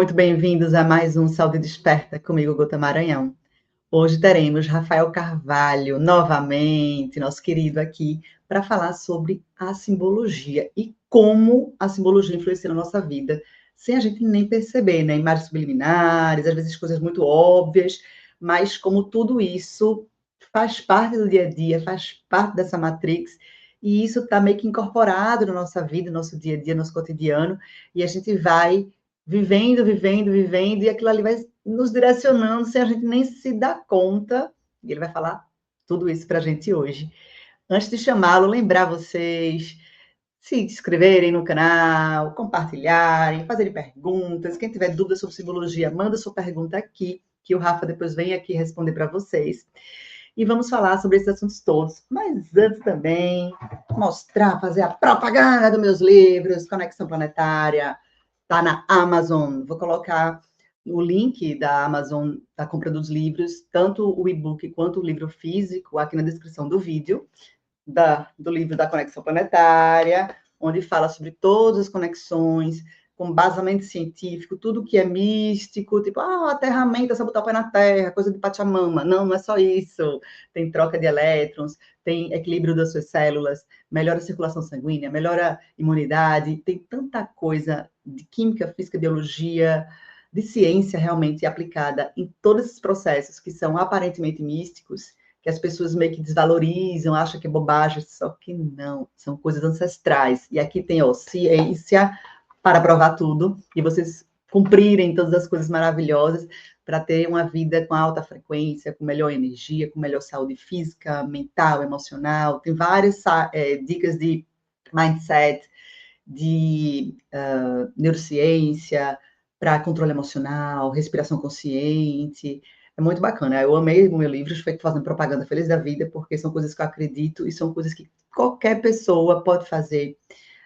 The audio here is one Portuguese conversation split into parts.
Muito bem-vindos a mais um Saúde Desperta comigo, Gota Maranhão. Hoje teremos Rafael Carvalho, novamente, nosso querido aqui, para falar sobre a simbologia e como a simbologia influencia na nossa vida, sem a gente nem perceber, né? Imagens subliminares, às vezes coisas muito óbvias, mas como tudo isso faz parte do dia a dia, faz parte dessa matrix, e isso está meio que incorporado na nossa vida, no nosso dia a dia, no nosso cotidiano, e a gente vai vivendo, e aquilo ali vai nos direcionando sem a gente nem se dar conta. E ele vai falar tudo isso para a gente hoje. Antes de chamá-lo, lembrar vocês se inscreverem no canal, compartilharem, fazerem perguntas. Quem tiver dúvidas sobre simbologia, manda sua pergunta aqui, que o Rafa depois vem aqui responder para vocês. E vamos falar sobre esses assuntos todos. Mas antes também, mostrar, fazer a propaganda dos meus livros, Conexão Planetária, está na Amazon. Vou colocar o link da Amazon, da compra dos livros, tanto o e-book quanto o livro físico, aqui na descrição do vídeo, do livro da Conexão Planetária, onde fala sobre todas as conexões, com embasamento científico, tudo que é místico, tipo, aterramento, é só botar o pé na terra, coisa de Pachamama. Não, não é só isso. Tem troca de elétrons, tem equilíbrio das suas células, melhora a circulação sanguínea, melhora a imunidade, tem tanta coisa de química, física, biologia, de ciência realmente aplicada em todos esses processos que são aparentemente místicos, que as pessoas meio que desvalorizam, acham que é bobagem, só que não, são coisas ancestrais. E aqui tem, ciência para provar tudo, e vocês cumprirem todas as coisas maravilhosas para ter uma vida com alta frequência, com melhor energia, com melhor saúde física, mental, emocional. Tem várias dicas de mindset, de neurociência, para controle emocional, respiração consciente. É muito bacana. Eu amei o meu livro, estou fazendo propaganda feliz da vida, porque são coisas que eu acredito e são coisas que qualquer pessoa pode fazer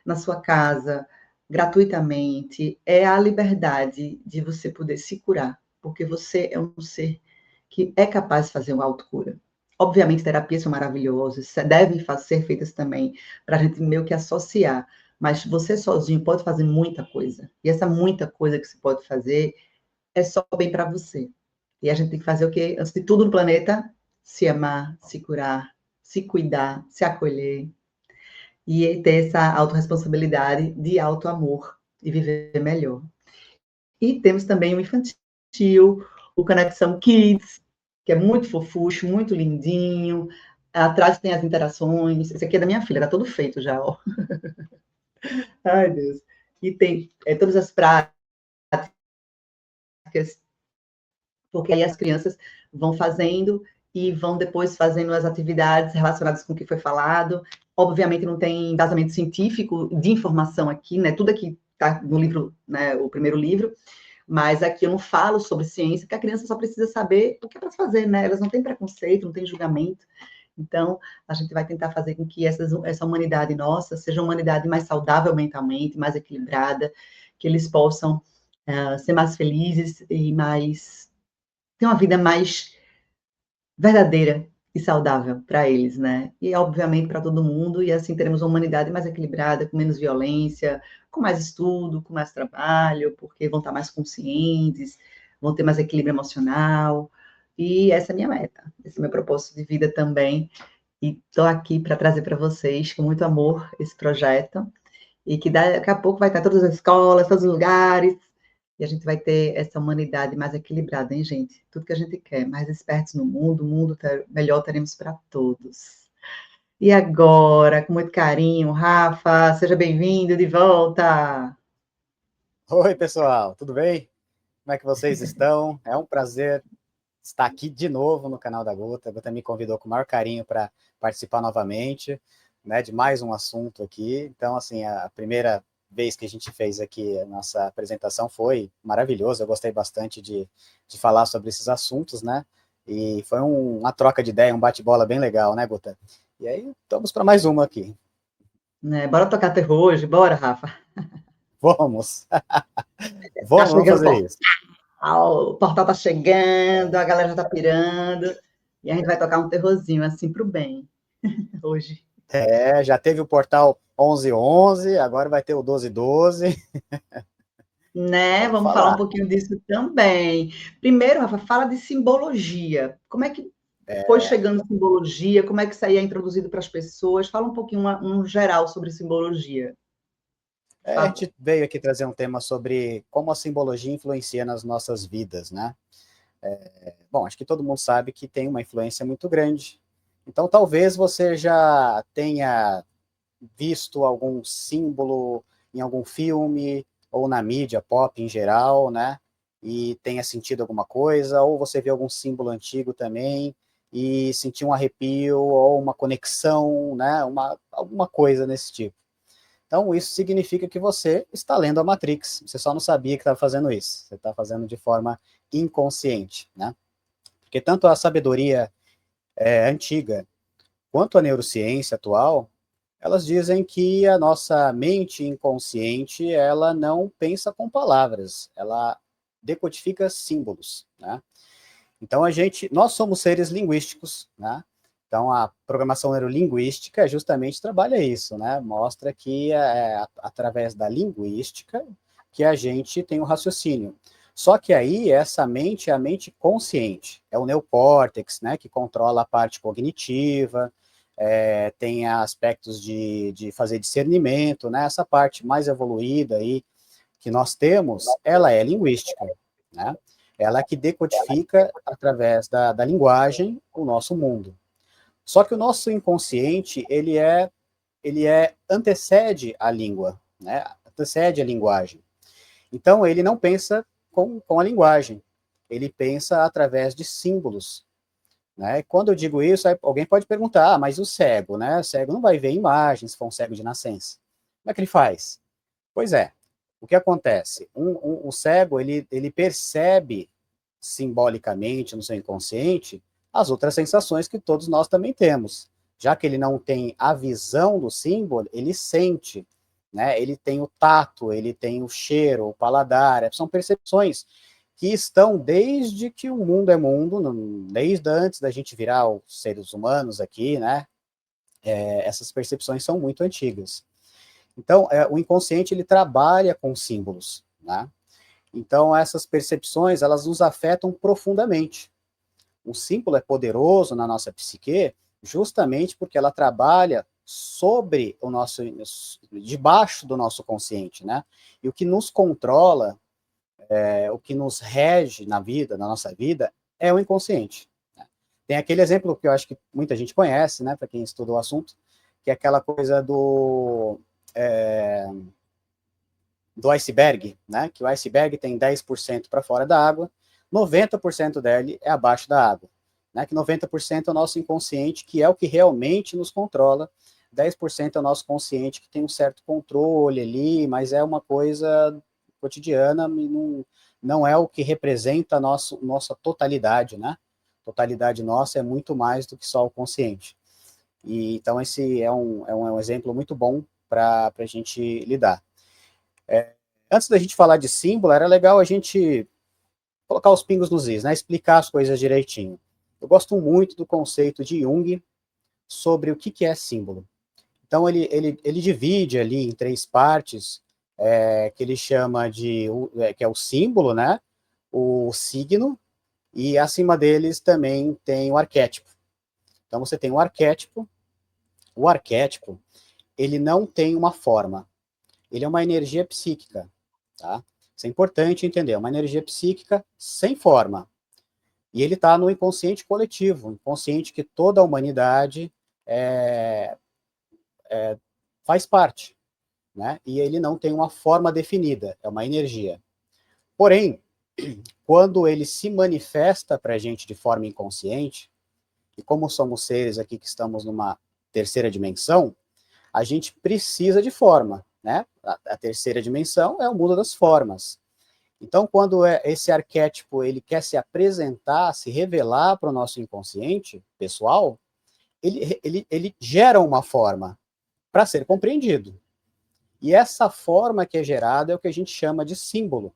na sua casa, gratuitamente. É a liberdade de você poder se curar, porque você é um ser que é capaz de fazer uma autocura. Obviamente, terapias são maravilhosas, devem ser feitas também, para a gente meio que associar, mas você sozinho pode fazer muita coisa. E essa muita coisa que você pode fazer é só bem para você. E a gente tem que fazer o quê? Antes de tudo no planeta, se amar, se curar, se cuidar, se acolher, e ter essa autorresponsabilidade de auto-amor e viver melhor. E temos também o infantil, o Conexão Kids, que é muito fofucho, muito lindinho. Atrás tem as interações. Esse aqui é da minha filha, tá todo feito já, ó. Ai, Deus. E tem todas as práticas, porque aí as crianças vão fazendo e vão depois fazendo as atividades relacionadas com o que foi falado. Obviamente não tem embasamento científico de informação aqui, né? Tudo aqui está no livro, né? O primeiro livro, mas aqui eu não falo sobre ciência, porque a criança só precisa saber o que é para fazer, né? Elas não têm preconceito, não têm julgamento. Então, a gente vai tentar fazer com que essa humanidade nossa seja uma humanidade mais saudável mentalmente, mais equilibrada, que eles possam ser mais felizes e mais ter uma vida mais verdadeira e saudável para eles, né? E, obviamente, para todo mundo, e assim teremos uma humanidade mais equilibrada, com menos violência, com mais estudo, com mais trabalho, porque vão estar mais conscientes, vão ter mais equilíbrio emocional, e essa é a minha meta, esse é o meu propósito de vida também, e estou aqui para trazer para vocês, com muito amor, esse projeto, e que daqui a pouco vai estar em todas as escolas, todos os lugares, e a gente vai ter essa humanidade mais equilibrada, hein, gente? Tudo que a gente quer, mais espertos no mundo, o mundo melhor teremos para todos. E agora, com muito carinho, Rafa, seja bem-vindo de volta. Oi, pessoal, tudo bem? Como é que vocês estão? É um prazer estar aqui de novo no canal da Gota. A Gota me convidou com o maior carinho para participar novamente, né, de mais um assunto aqui. Então, assim, a primeira vez que a gente fez aqui a nossa apresentação foi maravilhoso. Eu gostei bastante de falar sobre esses assuntos, né? E foi uma troca de ideia, um bate-bola bem legal, né, Gota? E aí, vamos para mais uma aqui. Bora tocar terror hoje? Bora, Rafa. Vamos! Tá Vamos chegando fazer isso. o portal tá chegando, a galera já tá pirando, e a gente vai tocar um terrorzinho, assim, pro bem, hoje. Já teve o portal 1111, agora vai ter o 1212. Né? Vamos Vamos falar um falar. pouquinho disso também. Primeiro, Rafa, fala de simbologia. Como é que foi chegando a simbologia? Como é que isso aí é introduzido para as pessoas? Fala um pouquinho, um geral sobre simbologia. A gente veio aqui trazer um tema sobre como a simbologia influencia nas nossas vidas, né? Bom, acho que todo mundo sabe que tem uma influência muito grande. Então, talvez você já tenha visto algum símbolo em algum filme ou na mídia pop em geral, né? E tenha sentido alguma coisa, ou você viu algum símbolo antigo também e sentiu um arrepio ou uma conexão, né? Alguma coisa nesse tipo. Então, isso significa que você está lendo a Matrix. Você só não sabia que estava fazendo isso. Você está fazendo de forma inconsciente, né? Porque tanto a sabedoria antiga quanto a neurociência atual, elas dizem que a nossa mente inconsciente, ela não pensa com palavras, ela decodifica símbolos, né? Então nós somos seres linguísticos, né? Então a programação neurolinguística justamente trabalha isso, né? Mostra que através da linguística que a gente tem o raciocínio. Só que aí essa mente é a mente consciente, é o neocórtex, né? Que controla a parte cognitiva, tem aspectos de fazer discernimento, né? Essa parte mais evoluída aí que nós temos, ela é linguística, né? Ela é que decodifica através da linguagem o nosso mundo. Só que o nosso inconsciente, ele antecede a língua, né? Antecede a linguagem. Então, ele não pensa com a linguagem, ele pensa através de símbolos, né? Quando eu digo isso, alguém pode perguntar, mas o cego, né? O cego não vai ver imagens se for um cego de nascença. Como é que ele faz? Pois é, o que acontece? O cego, ele percebe simbolicamente no seu inconsciente as outras sensações que todos nós também temos. Já que ele não tem a visão do símbolo, ele sente, né? Ele tem o tato, ele tem o cheiro, o paladar, são percepções que estão desde que o mundo é mundo, desde antes da gente virar os seres humanos aqui, né? Essas percepções são muito antigas. Então, o inconsciente ele trabalha com símbolos, né? Então, essas percepções, elas nos afetam profundamente. O símbolo é poderoso na nossa psique justamente porque ela trabalha sobre o nosso, debaixo do nosso consciente, né? E o que nos controla, o que nos rege na vida, na nossa vida, é o inconsciente. Né? Tem aquele exemplo que eu acho que muita gente conhece, né? Para quem estudou o assunto, que é aquela coisa do iceberg, né? Que o iceberg tem 10% para fora da água, 90% dele é abaixo da água. Né? Que 90% é o nosso inconsciente, que é o que realmente nos controla, 10% é o nosso consciente, que tem um certo controle ali, mas é uma coisa cotidiana, não é o que representa a nossa totalidade, né? Totalidade nossa é muito mais do que só o consciente. E, então, esse é um exemplo muito bom para a gente lidar. Antes da gente falar de símbolo, era legal a gente colocar os pingos nos is, né? Explicar as coisas direitinho. Eu gosto muito do conceito de Jung sobre o que é símbolo. Então, ele divide ali em três partes, que ele chama que é o símbolo, né? O signo, e acima deles também tem o arquétipo. Então, você tem o arquétipo, ele não tem uma forma, ele é uma energia psíquica, tá? Isso é importante entender, é uma energia psíquica sem forma. E ele está no inconsciente coletivo, inconsciente que toda a humanidade faz parte, né? E ele não tem uma forma definida, é uma energia. Porém, quando ele se manifesta para a gente de forma inconsciente, e como somos seres aqui que estamos numa terceira dimensão, a gente precisa de forma, né? A terceira dimensão é o mundo das formas. Então, quando esse arquétipo ele quer se apresentar, se revelar para o nosso inconsciente pessoal, ele gera uma forma para ser compreendido. E essa forma que é gerada é o que a gente chama de símbolo.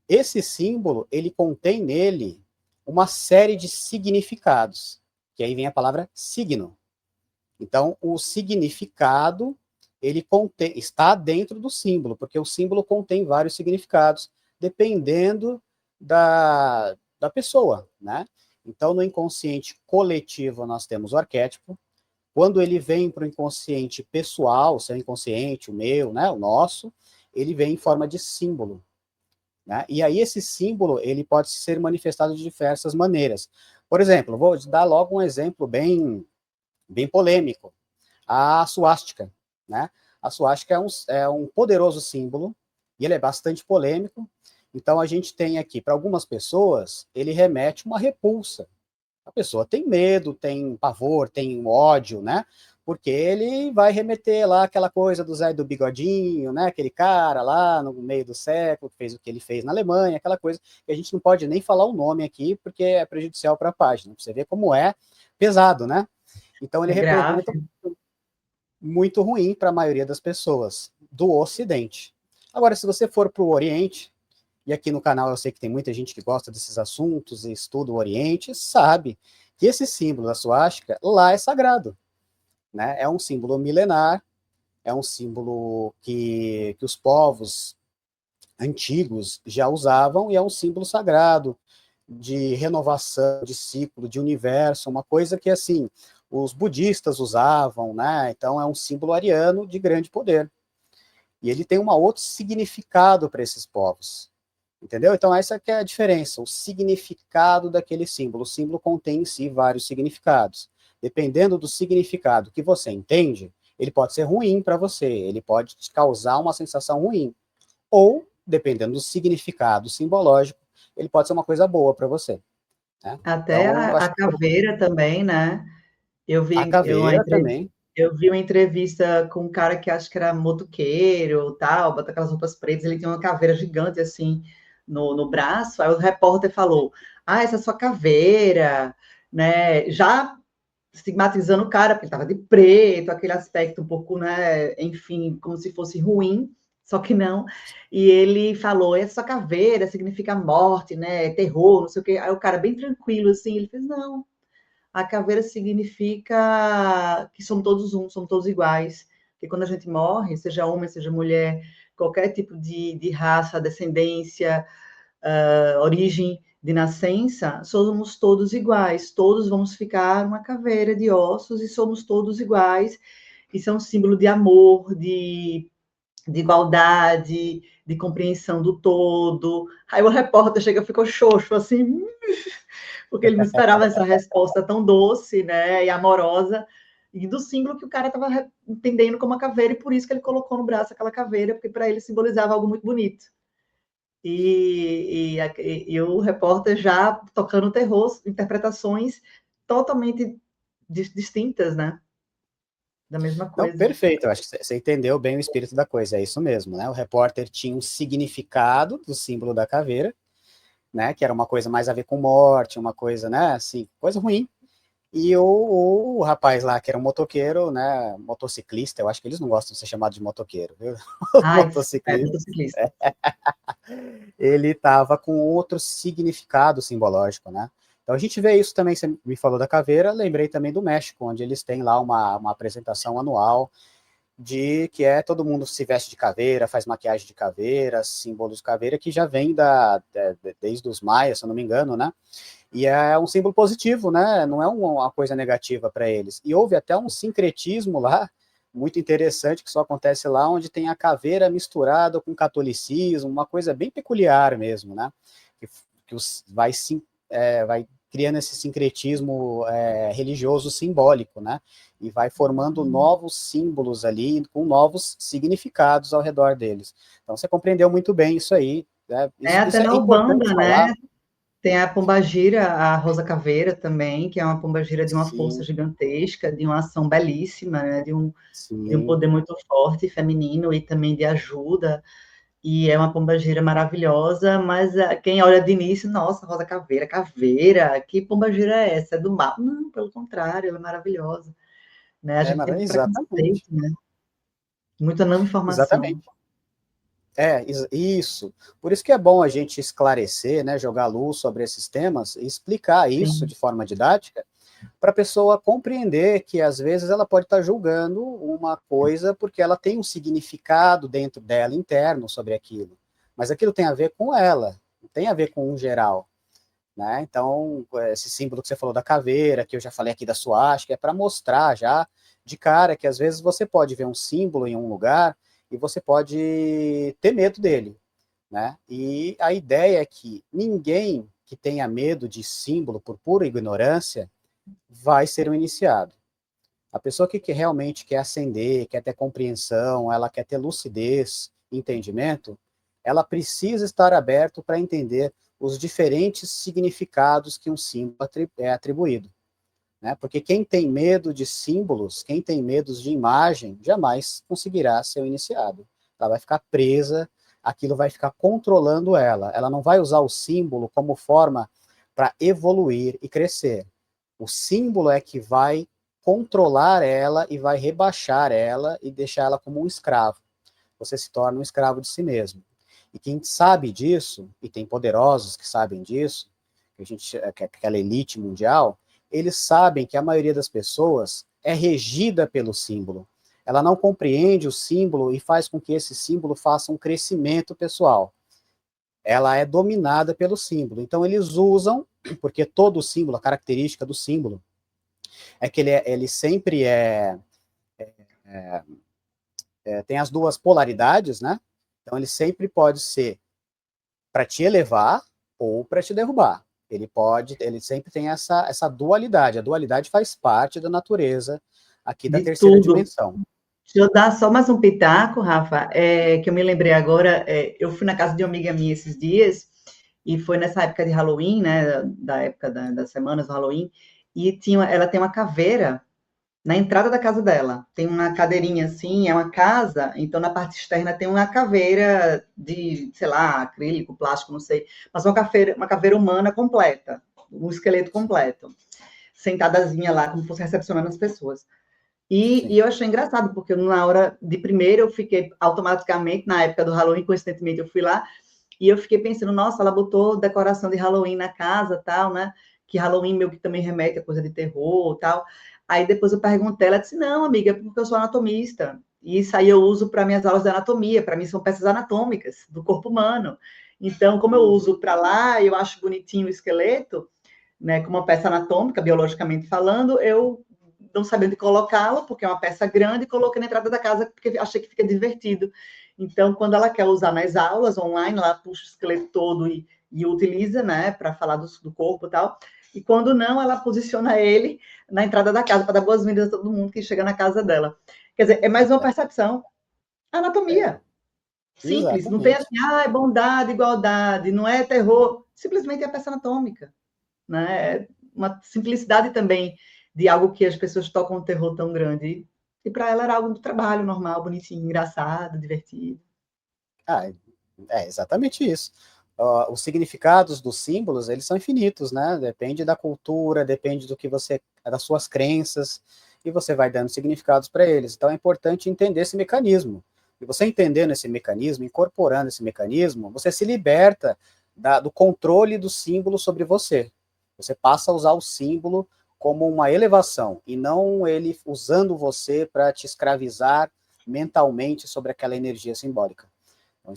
Esse símbolo, ele contém nele uma série de significados, que aí vem a palavra signo. Então, o significado ele está dentro do símbolo, porque o símbolo contém vários significados, dependendo da pessoa, né? Então, no inconsciente coletivo, nós temos o arquétipo. Quando ele vem para o inconsciente pessoal, o seu inconsciente, o meu, né, o nosso, ele vem em forma de símbolo, né? E aí esse símbolo, ele pode ser manifestado de diversas maneiras. Por exemplo, vou dar logo um exemplo bem polêmico. A suástica, né? A suástica é um poderoso símbolo, e ele é bastante polêmico. Então, a gente tem aqui, para algumas pessoas, ele remete uma repulsa. A pessoa tem medo, tem pavor, tem ódio, né? Porque ele vai remeter lá aquela coisa do Zé do Bigodinho, né? Aquele cara lá no meio do século, que fez o que ele fez na Alemanha, aquela coisa que a gente não pode nem falar o nome aqui, porque é prejudicial para a página. Você vê como é pesado, né? Então, ele É grave. representa muito ruim para a maioria das pessoas do Ocidente. Agora, se você for para o Oriente, e aqui no canal eu sei que tem muita gente que gosta desses assuntos e estuda o Oriente, sabe que esse símbolo da suástica lá é sagrado, né? É um símbolo milenar, é um símbolo que os povos antigos já usavam e é um símbolo sagrado de renovação, de ciclo, de universo, uma coisa que, assim, os budistas usavam, né? Então é um símbolo ariano de grande poder. E ele tem um outro significado para esses povos. Entendeu? Então, essa que é a diferença, o significado daquele símbolo. O símbolo contém em si vários significados. Dependendo do significado que você entende, ele pode ser ruim para você, ele pode te causar uma sensação ruim. Ou, dependendo do significado simbológico, ele pode ser uma coisa boa para você. Né? Até Então, eu acho a que caveira também, né? Eu a vi, caveira também. eu vi uma entrevista com um cara que acho que era motoqueiro, tal, bota aquelas roupas pretas, ele tinha uma caveira gigante assim no braço. Aí o repórter falou: "Ah, essa é sua caveira", né? Já estigmatizando o cara, porque ele estava de preto, aquele aspecto um pouco, né, enfim, como se fosse ruim, só que não. E ele falou: "Essa sua caveira significa morte, né? Terror, não sei o quê". Aí o cara bem tranquilo assim, ele fez: "Não, a caveira significa que somos todos um, somos todos iguais. Porque quando a gente morre, seja homem, seja mulher, qualquer tipo de raça, descendência, origem de nascença, somos todos iguais. Todos vamos ficar uma caveira de ossos e somos todos iguais. Isso é um símbolo de amor, de igualdade, de compreensão do todo". Aí o repórter chega, ficou xoxo, assim, porque ele não esperava essa resposta tão doce, né, e amorosa, e do símbolo que o cara estava entendendo como a caveira, e por isso que ele colocou no braço aquela caveira, porque para ele simbolizava algo muito bonito. E o repórter já tocando terror, interpretações totalmente distintas, né, da mesma Não, coisa. perfeito, eu acho que você entendeu bem o espírito da coisa, é isso mesmo, né? O repórter tinha um significado do símbolo da caveira, né? Que era uma coisa mais a ver com morte, uma coisa, né? Assim, coisa ruim. E o rapaz lá, que era um motoqueiro, né? Motociclista, eu acho que eles não gostam de ser chamados de motoqueiro, viu? Ah, Motociclista, motociclista. ele estava com outro significado simbológico, né? Então a gente vê isso também, você me falou da caveira, lembrei também do México, onde eles têm lá uma apresentação anual de que todo mundo se veste de caveira, faz maquiagem de caveira, símbolos de caveira, que já vem desde os maias, se eu não me engano, né? E é um símbolo positivo, né? Não é uma coisa negativa para eles. E houve até um sincretismo lá, muito interessante, que só acontece lá, onde tem a caveira misturada com catolicismo, uma coisa bem peculiar mesmo, né? Que vai criando esse sincretismo religioso simbólico, né? E vai formando novos símbolos ali, com novos significados ao redor deles. Então, você compreendeu muito bem isso aí, né? Até Isso é na importante Ubanda, né? falar. Tem a pombagira, a Rosa Caveira também, que é uma pombagira de uma força Sim, gigantesca, de uma ação belíssima, né? De um sim. poder muito forte, feminino e também de ajuda. E é uma pombagira maravilhosa, mas quem olha de início, nossa, Rosa Caveira, caveira, que pombagira é essa? É do mal? Não, pelo contrário, ela é maravilhosa. Né? A gente tem muito preconceito, Exatamente. né? Muita não informação. Exatamente. Isso. Por isso que é bom a gente esclarecer, né, jogar luz sobre esses temas e explicar isso Sim. de forma didática, para a pessoa compreender que, às vezes, ela pode estar julgando uma coisa porque ela tem um significado dentro dela, interno, sobre aquilo. Mas aquilo tem a ver com ela, não tem a ver com o geral. Né? Então, esse símbolo que você falou da caveira, que eu já falei aqui da suástica, é para mostrar já de cara que às vezes você pode ver um símbolo em um lugar e você pode ter medo dele. Né? E a ideia é que ninguém que tenha medo de símbolo por pura ignorância vai ser um iniciado. A pessoa que realmente quer ascender, quer ter compreensão, ela quer ter lucidez, entendimento, ela precisa estar aberto para entender os diferentes significados que um símbolo é atribuído. Né? Porque quem tem medo de símbolos, quem tem medo de imagem, jamais conseguirá ser um iniciado. Ela vai ficar presa, aquilo vai ficar controlando ela. Ela não vai usar o símbolo como forma para evoluir e crescer. O símbolo é que vai controlar ela e vai rebaixar ela e deixar ela como um escravo. Você se torna um escravo de si mesmo. E quem sabe disso, e tem poderosos que sabem disso, que é aquela elite mundial, eles sabem que a maioria das pessoas é regida pelo símbolo. Ela não compreende o símbolo e faz com que esse símbolo faça um crescimento pessoal. Ela é dominada pelo símbolo. Então eles usam, porque todo símbolo, a característica do símbolo, é que ele sempre tem as duas polaridades, né? Então ele sempre pode ser para te elevar ou para te derrubar. Ele sempre tem essa dualidade. A dualidade faz parte da natureza aqui da De terceira tudo. dimensão. Deixa eu dar só mais um pitaco, Rafa, que eu me lembrei agora. Eu fui na casa de uma amiga minha esses dias, e foi nessa época de Halloween, né? Da época das semanas do Halloween, e ela tem uma caveira na entrada da casa dela. Tem uma cadeirinha assim, é uma casa, então na parte externa tem uma caveira de, sei lá, acrílico, plástico, não sei, mas uma caveira humana completa, um esqueleto completo, sentadazinha lá, como se fosse recepcionando as pessoas. E eu achei engraçado, porque na hora de primeiro eu fiquei automaticamente, na época do Halloween, coincidentemente eu fui lá, e eu fiquei pensando, nossa, ela botou decoração de Halloween na casa, tal, né? Que Halloween meio que também remete a coisa de terror, tal. Aí depois eu perguntei, ela disse, não, amiga, é porque eu sou anatomista. E isso aí eu uso para minhas aulas de anatomia, para mim são peças anatômicas do corpo humano. Então, como eu uso para lá, eu acho bonitinho o esqueleto, né, como uma peça anatômica, biologicamente falando, eu não sabia onde colocá-lo, porque é uma peça grande, e coloquei na entrada da casa, porque achei que fica divertido. Então, quando ela quer usar nas aulas online, ela puxa o esqueleto todo e utiliza, né, para falar do corpo e tal. E quando não, ela posiciona ele na entrada da casa, para dar boas-vindas a todo mundo que chega na casa dela. Quer dizer, é mais uma percepção. Anatomia. Simples. Não tem Exatamente. assim, é bondade, igualdade, não é terror. Simplesmente é a peça anatômica. Né? Uma simplicidade também de algo que as pessoas tocam um terror tão grande. E para ela era algo do trabalho normal, bonitinho, engraçado, divertido. É exatamente isso. Os significados dos símbolos, eles são infinitos, né? Depende da cultura, depende das suas crenças, e você vai dando significados para eles. Então é importante entender esse mecanismo. E você entendendo esse mecanismo, incorporando esse mecanismo, você se liberta do controle do símbolo sobre você. Você passa a usar o símbolo como uma elevação, e não ele usando você para te escravizar mentalmente sobre aquela energia simbólica. Então,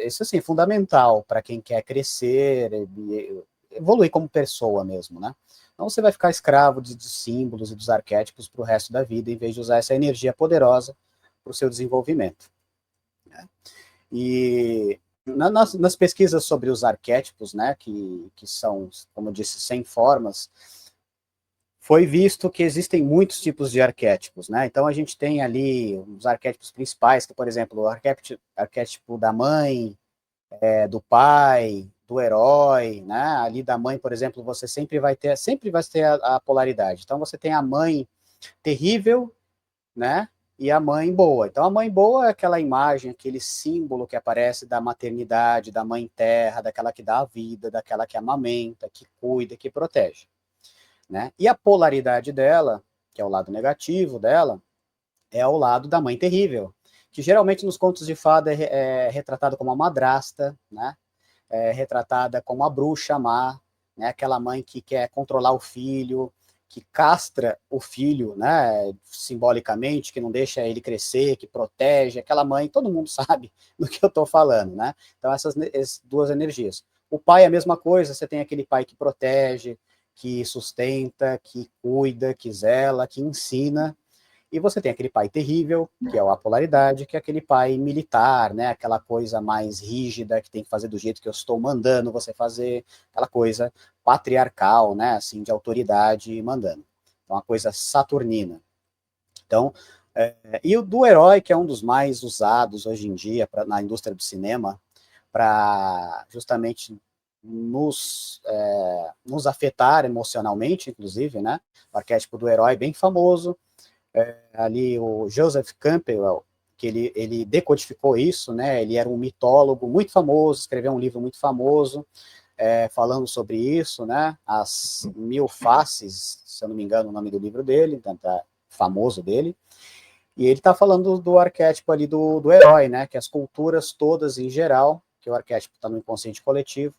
isso assim, é fundamental para quem quer crescer e evoluir como pessoa mesmo, né? Então você vai ficar escravo de símbolos e dos arquétipos para o resto da vida, em vez de usar essa energia poderosa para o seu desenvolvimento. Né? E nas pesquisas sobre os arquétipos, né, que são, como eu disse, 100 formas, foi visto que existem muitos tipos de arquétipos, né? Então a gente tem ali os arquétipos principais, que, por exemplo, o arquétipo da mãe, do pai, do herói, né? Ali da mãe, por exemplo, você sempre vai ter a polaridade. Então você tem a mãe terrível, né? E a mãe boa. Então a mãe boa é aquela imagem, aquele símbolo que aparece da maternidade, da mãe terra, daquela que dá a vida, daquela que amamenta, que cuida, que protege. Né? E a polaridade dela, que é o lado negativo dela, é o lado da mãe terrível, que geralmente nos contos de fada é retratada como a madrasta, né? É retratada como a bruxa má, né? Aquela mãe que quer controlar o filho, que castra o filho, né, simbolicamente, que não deixa ele crescer, que protege, aquela mãe, todo mundo sabe do que eu estou falando, né? Então, essas duas energias. O pai é a mesma coisa, você tem aquele pai que protege, que sustenta, que cuida, que zela, que ensina, e você tem aquele pai terrível, que é a polaridade, que é aquele pai militar, né? Aquela coisa mais rígida, que tem que fazer do jeito que eu estou mandando você fazer, aquela coisa patriarcal, né? Assim, de autoridade mandando. Então, uma coisa saturnina. Então, e o do herói, que é um dos mais usados hoje em dia na indústria do cinema, para justamente nos afetar emocionalmente, inclusive, né? O arquétipo do herói bem famoso, ali o Joseph Campbell, que ele decodificou isso, né? Ele era um mitólogo muito famoso, escreveu um livro muito famoso, falando sobre isso, né? As Mil Faces, se eu não me engano, o nome do livro dele, famoso dele. E ele está falando do arquétipo ali do herói, né? Que as culturas todas em geral, que o arquétipo está no inconsciente coletivo,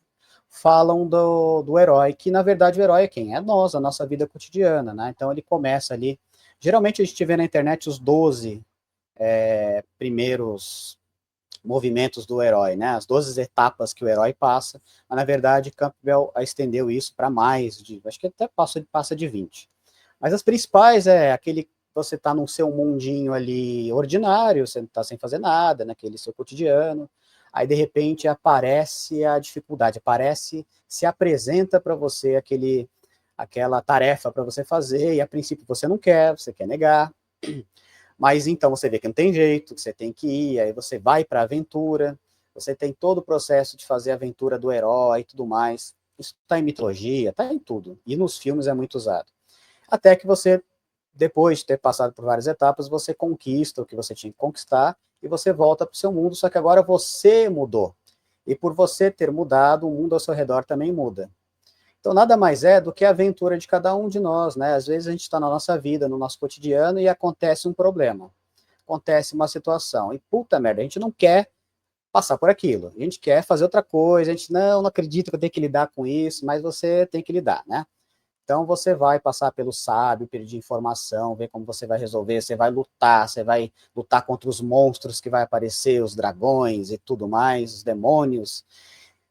falam do herói, que na verdade o herói é quem? É nós, a nossa vida cotidiana, né? Então ele começa ali. Geralmente a gente vê na internet os 12 primeiros movimentos do herói, né? As 12 etapas que o herói passa, mas na verdade Campbell estendeu isso para mais de, acho que até passa de 20. Mas as principais é aquele você está no seu mundinho ali ordinário, você não está sem fazer nada, naquele seu cotidiano, aí de repente aparece a dificuldade, se apresenta para você aquela tarefa para você fazer, e a princípio você quer negar, mas então você vê que não tem jeito, que você tem que ir, aí você vai para a aventura, você tem todo o processo de fazer a aventura do herói e tudo mais, isso está em mitologia, está em tudo, e nos filmes é muito usado. Até que você, depois de ter passado por várias etapas, você conquista o que você tinha que conquistar e você volta para o seu mundo, só que agora você mudou. E por você ter mudado, o mundo ao seu redor também muda. Então, nada mais é do que a aventura de cada um de nós, né? Às vezes a gente está na nossa vida, no nosso cotidiano, e acontece um problema, acontece uma situação, e puta merda, a gente não quer passar por aquilo, a gente quer fazer outra coisa, a gente não acredita que eu tenho que lidar com isso, mas você tem que lidar, né? Então você vai passar pelo sábio, pedir informação, ver como você vai resolver, você vai lutar contra os monstros que vai aparecer, os dragões e tudo mais, os demônios.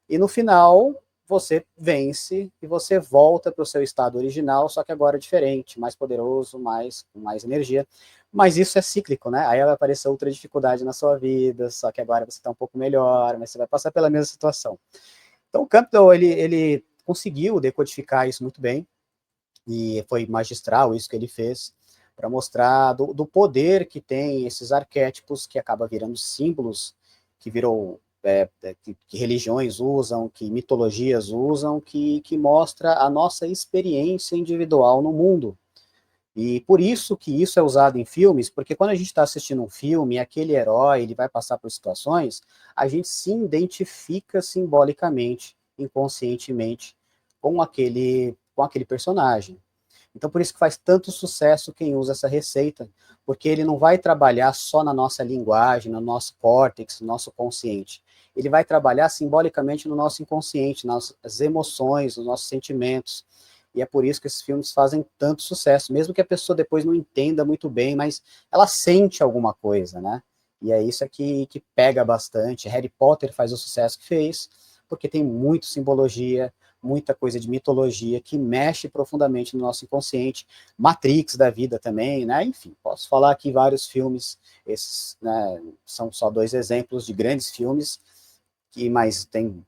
E no final você vence e você volta para o seu estado original, só que agora diferente, mais poderoso, com mais energia. Mas isso é cíclico, né? Aí vai aparecer outra dificuldade na sua vida, só que agora você está um pouco melhor, mas você vai passar pela mesma situação. Então o Campbell, ele conseguiu decodificar isso muito bem, e foi magistral isso que ele fez, para mostrar do poder que tem esses arquétipos, que acaba virando símbolos, que virou que religiões usam, que mitologias usam, que mostra a nossa experiência individual no mundo. E por isso que isso é usado em filmes, porque quando a gente está assistindo um filme, aquele herói ele vai passar por situações, a gente se identifica simbolicamente, inconscientemente, com aquele personagem. Então, por isso que faz tanto sucesso quem usa essa receita, porque ele não vai trabalhar só na nossa linguagem, no nosso córtex, no nosso consciente. Ele vai trabalhar simbolicamente no nosso inconsciente, nas emoções, nos nossos sentimentos. E é por isso que esses filmes fazem tanto sucesso, mesmo que a pessoa depois não entenda muito bem, mas ela sente alguma coisa, né? E é isso aqui que pega bastante. Harry Potter faz o sucesso que fez, porque tem muita simbologia, muita coisa de mitologia que mexe profundamente no nosso inconsciente, Matrix da vida também, né? Enfim, posso falar aqui vários filmes, esses, né, são só 2 exemplos de grandes filmes, mas tem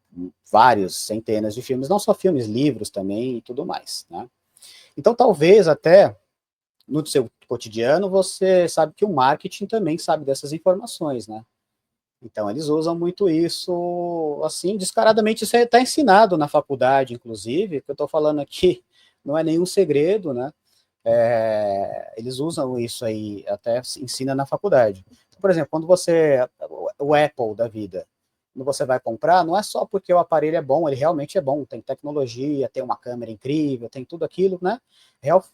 vários, centenas de filmes, não só filmes, livros também e tudo mais, né? Então, talvez até no seu cotidiano você sabe que o marketing também sabe dessas informações, né? Então, eles usam muito isso, assim, descaradamente. Isso está ensinado na faculdade, inclusive, o que eu estou falando aqui não é nenhum segredo, né? Eles usam isso aí, até ensina na faculdade. Por exemplo, quando o Apple da vida, quando você vai comprar, não é só porque o aparelho é bom, ele realmente é bom, tem tecnologia, tem uma câmera incrível, tem tudo aquilo, né?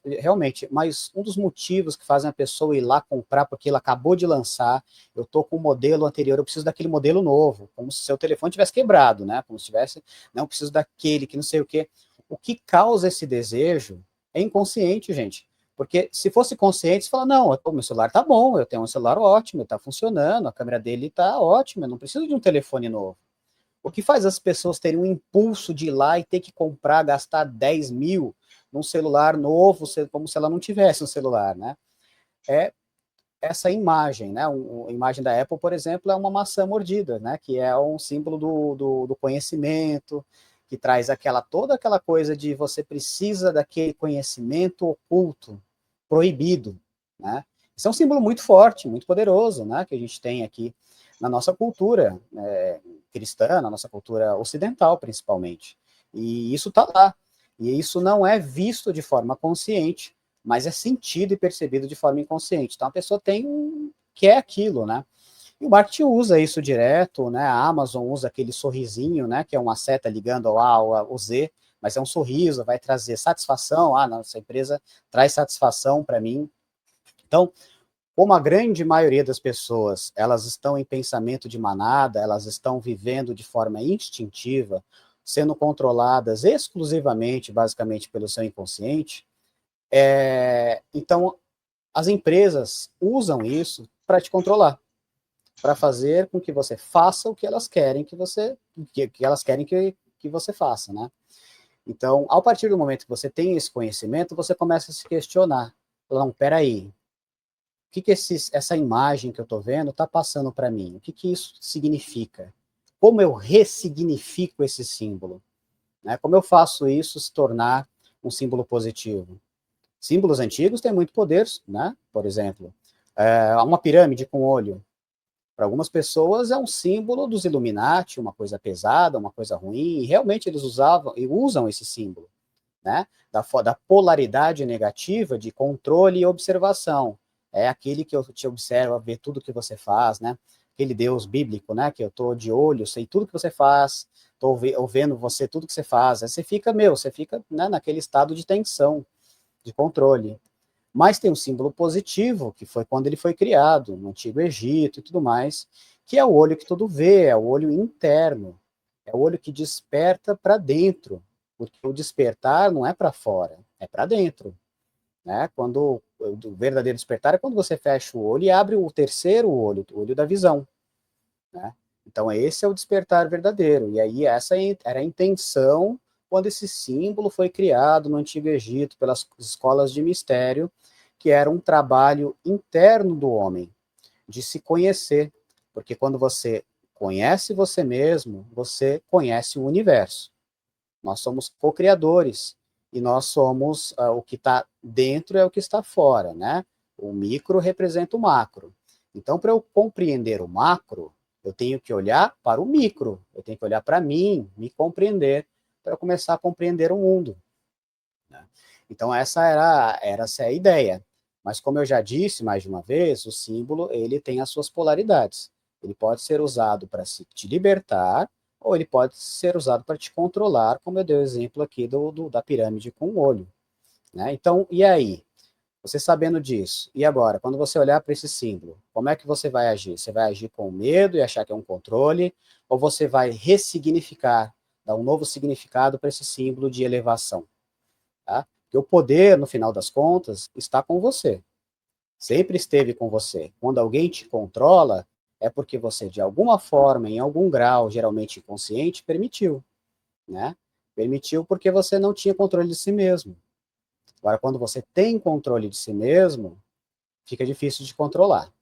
Realmente, mas um dos motivos que fazem a pessoa ir lá comprar, porque ela acabou de lançar, eu tô com o modelo anterior, eu preciso daquele modelo novo, como se seu telefone tivesse quebrado, né? Como se tivesse, não, preciso daquele, que não sei o quê. O que causa esse desejo É inconsciente, gente. Porque se fosse consciente, você fala, não, meu celular tá bom, eu tenho um celular ótimo, tá funcionando, a câmera dele tá ótima, eu não preciso de um telefone novo. O que faz as pessoas terem um impulso de ir lá e ter que comprar, gastar 10 mil num celular novo, como se ela não tivesse um celular, né? É essa imagem, né? A imagem da Apple, por exemplo, é uma maçã mordida, né? Que é um símbolo do conhecimento, que traz toda aquela coisa de você precisa daquele conhecimento oculto, proibido, né? Isso é um símbolo muito forte, muito poderoso, né? Que a gente tem aqui na nossa cultura cristã, na nossa cultura ocidental, principalmente. E isso está lá. E isso não é visto de forma consciente, mas é sentido e percebido de forma inconsciente. Então a pessoa quer aquilo, né? E o marketing usa isso direto, né? A Amazon usa aquele sorrisinho, né? Que é uma seta ligando ao A ao Z, mas é um sorriso, vai trazer satisfação. Ah, nossa empresa traz satisfação para mim. Então, como a grande maioria das pessoas, elas estão em pensamento de manada, elas estão vivendo de forma instintiva, sendo controladas exclusivamente, basicamente, pelo seu inconsciente, então as empresas usam isso para te controlar, para fazer com que você faça o que elas querem que você faça, né? Então, ao partir do momento que você tem esse conhecimento, você começa a se questionar. Não, peraí, o que essa imagem que eu estou vendo está passando para mim? O que isso significa? Como eu ressignifico esse símbolo? Né? Como eu faço isso se tornar um símbolo positivo? Símbolos antigos têm muito poder, né? Por exemplo, uma pirâmide com olho. Para algumas pessoas é um símbolo dos Illuminati, uma coisa pesada, uma coisa ruim, e realmente eles usavam e usam esse símbolo, né? Da polaridade negativa de controle e observação. É aquele que eu te observo, ver tudo que você faz, né? Aquele Deus bíblico, né? Que eu estou de olho, sei tudo que você faz, estou vendo você, tudo que você faz. Aí você fica, né, naquele estado de tensão, de controle. Mas tem um símbolo positivo, que foi quando ele foi criado, no Antigo Egito e tudo mais, que é o olho que tudo vê, é o olho interno, é o olho que desperta para dentro, porque o despertar não é para fora, é para dentro. Né? Quando o verdadeiro despertar é quando você fecha o olho e abre o terceiro olho, o olho da visão. Né? Então, esse é o despertar verdadeiro. E aí, essa era a intenção quando esse símbolo foi criado no Antigo Egito pelas escolas de mistério, que era um trabalho interno do homem, de se conhecer. Porque quando você conhece você mesmo, você conhece o universo. Nós somos co-criadores. E nós somos, o que está dentro é o que está fora, né? O micro representa o macro. Então, para eu compreender o macro, eu tenho que olhar para o micro, eu tenho que olhar para mim, me compreender, para começar a compreender o mundo. Né? Então, essa é a ideia. Mas, como eu já disse mais de uma vez, o símbolo ele tem as suas polaridades. Ele pode ser usado para te libertar, ou ele pode ser usado para te controlar, como eu dei o exemplo aqui da pirâmide com o olho. Né? Então, e aí? Você sabendo disso, e agora, quando você olhar para esse símbolo, como é que você vai agir? Você vai agir com medo e achar que é um controle, ou você vai ressignificar, dar um novo significado para esse símbolo de elevação? Tá? Porque o poder, no final das contas, está com você. Sempre esteve com você. Quando alguém te controla, é porque você, de alguma forma, em algum grau, geralmente inconsciente, permitiu. Né? Permitiu porque você não tinha controle de si mesmo. Agora, quando você tem controle de si mesmo, fica difícil de controlar.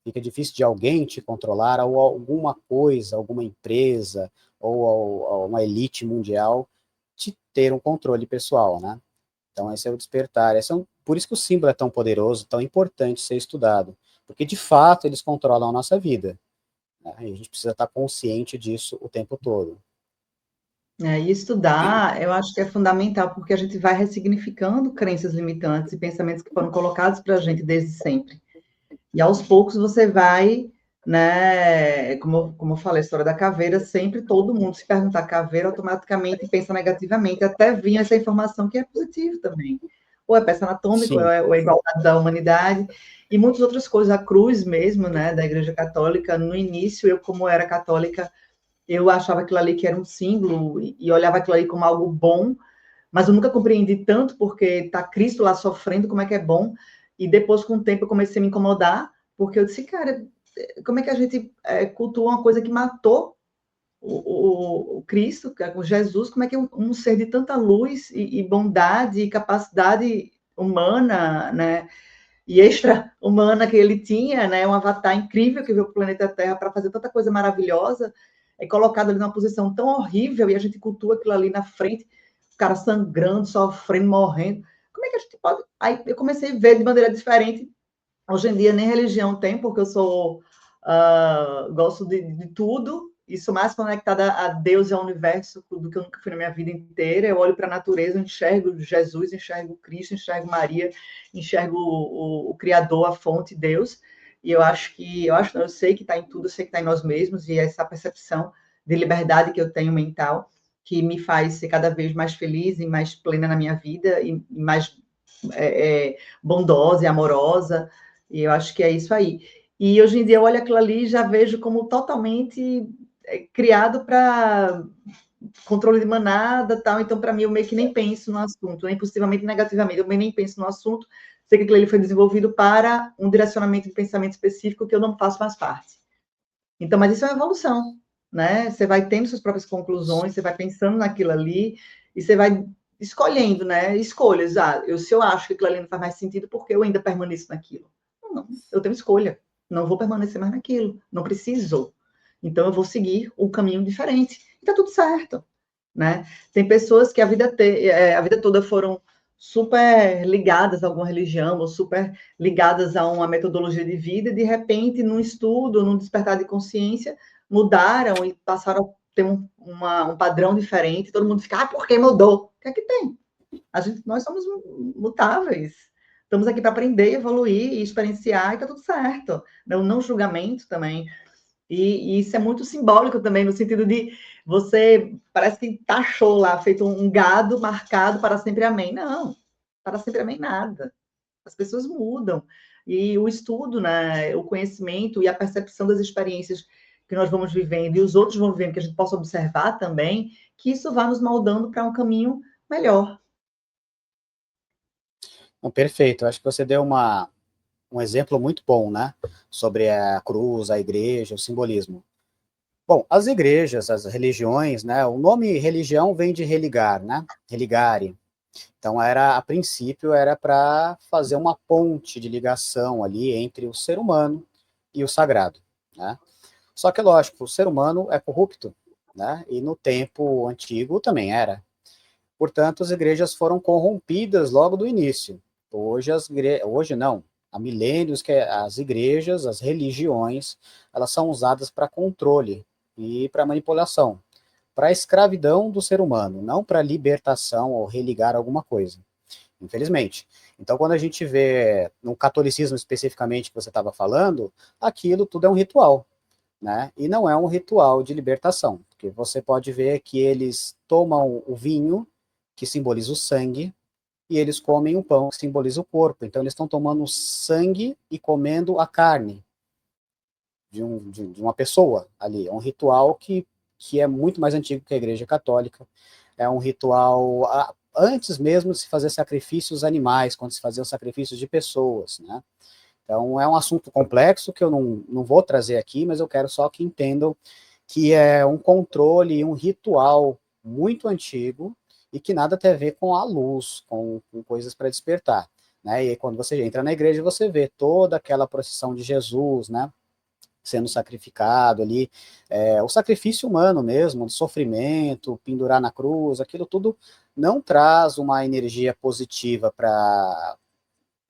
Fica difícil de alguém te controlar, ou alguma coisa, alguma empresa, ou uma elite mundial te ter um controle pessoal, né? Então, esse é o despertar. Por isso que o símbolo é tão poderoso, tão importante ser estudado. Porque, de fato, eles controlam a nossa vida. Né? E a gente precisa estar consciente disso o tempo todo. E estudar, eu acho que é fundamental, porque a gente vai ressignificando crenças limitantes e pensamentos que foram colocados para a gente desde sempre. E aos poucos você vai, né? Como eu falei, a história da caveira, sempre todo mundo se perguntar caveira, automaticamente pensa negativamente, até vir essa informação que é positiva também. Ou é peça anatômica, ou é igualdade da humanidade, e muitas outras coisas. A cruz mesmo, né, da Igreja Católica, no início, eu, como era católica, eu achava aquilo ali que era um símbolo, e olhava aquilo ali como algo bom, mas eu nunca compreendi tanto, porque tá Cristo lá sofrendo, como é que é bom. E depois, com o tempo, eu comecei a me incomodar, porque eu disse, cara, como é que a gente cultua uma coisa que matou o Cristo, o Jesus, como é que um ser de tanta luz e bondade e capacidade humana, né, e extra-humana que ele tinha, né, um avatar incrível que veio para o planeta Terra para fazer tanta coisa maravilhosa, é colocado ali numa posição tão horrível e a gente cultua aquilo ali na frente, o cara sangrando, sofrendo, morrendo. Como é que a gente pode... Aí eu comecei a ver de maneira diferente. Hoje em dia nem religião tem, porque eu sou gosto de tudo e sou mais conectada a Deus e ao universo do que eu nunca fui na minha vida inteira. Eu olho para a natureza, enxergo Jesus, enxergo Cristo, enxergo Maria, enxergo o Criador, a fonte, Deus. E eu sei que está em tudo, eu sei que está em nós mesmos, e essa percepção de liberdade que eu tenho mental, que me faz ser cada vez mais feliz e mais plena na minha vida, e mais bondosa e amorosa, e eu acho que é isso aí. E hoje em dia eu olho aquilo ali e já vejo como totalmente criado para controle de manada, tal. Então, para mim, eu meio que nem penso no assunto, nem positivamente, nem negativamente. Eu nem penso no assunto. Sei que aquilo ali foi desenvolvido para um direcionamento de pensamento específico que eu não faço mais parte. Então, mas isso é uma evolução, né? Você vai tendo suas próprias conclusões, você vai pensando naquilo ali e você vai escolhendo, né? Escolhas. Se eu acho que aquilo ali não faz mais sentido, porque eu ainda permaneço naquilo? Não, eu tenho escolha. Não vou permanecer mais naquilo. Não preciso. Então, eu vou seguir um caminho diferente. E tá tudo certo, né? Tem pessoas que a vida toda foram super ligadas a alguma religião, ou super ligadas a uma metodologia de vida, e de repente, num estudo, num despertar de consciência, mudaram e passaram a ter um padrão diferente, todo mundo fica, por que mudou? O que é que tem? Nós somos mutáveis. Estamos aqui para aprender, evoluir e experienciar, e está tudo certo. Não julgamento também. E isso é muito simbólico também, no sentido de você parece que taxou lá, feito um gado marcado para sempre amém. Não, para sempre amém nada. As pessoas mudam. E o estudo, né, o conhecimento e a percepção das experiências que nós vamos vivendo e os outros vão vivendo, que a gente possa observar também, que isso vai nos moldando para um caminho melhor. Bom, perfeito. Acho que você deu um exemplo muito bom, né? Sobre a cruz, a igreja, o simbolismo. Bom, as igrejas, as religiões, né? O nome religião vem de religar, né? Religare. Então, a princípio, era para fazer uma ponte de ligação ali entre o ser humano e o sagrado, né? Só que, lógico, o ser humano é corrupto, né? E no tempo antigo também era. Portanto, as igrejas foram corrompidas logo do início. Hoje não, há milênios que as igrejas, as religiões, elas são usadas para controle e para manipulação, para a escravidão do ser humano, não para libertação ou religar alguma coisa, infelizmente. Então, quando a gente vê no catolicismo especificamente que você estava falando, aquilo tudo é um ritual, né? E não é um ritual de libertação, porque você pode ver que eles tomam o vinho, que simboliza o sangue, e eles comem o pão, que simboliza o corpo. Então, eles estão tomando o sangue e comendo a carne de uma pessoa ali. É um ritual que é muito mais antigo que a Igreja Católica. É um ritual antes mesmo de se fazer sacrifícios animais, quando se faziam sacrifícios de pessoas, né? Então, é um assunto complexo que eu não vou trazer aqui, mas eu quero só que entendam que é um controle, um ritual muito antigo e que nada tem a ver com a luz, com coisas para despertar, né? E aí, quando você entra na igreja, você vê toda aquela procissão de Jesus, né? Sendo sacrificado ali, o sacrifício humano mesmo, de sofrimento, pendurar na cruz, aquilo tudo não traz uma energia positiva para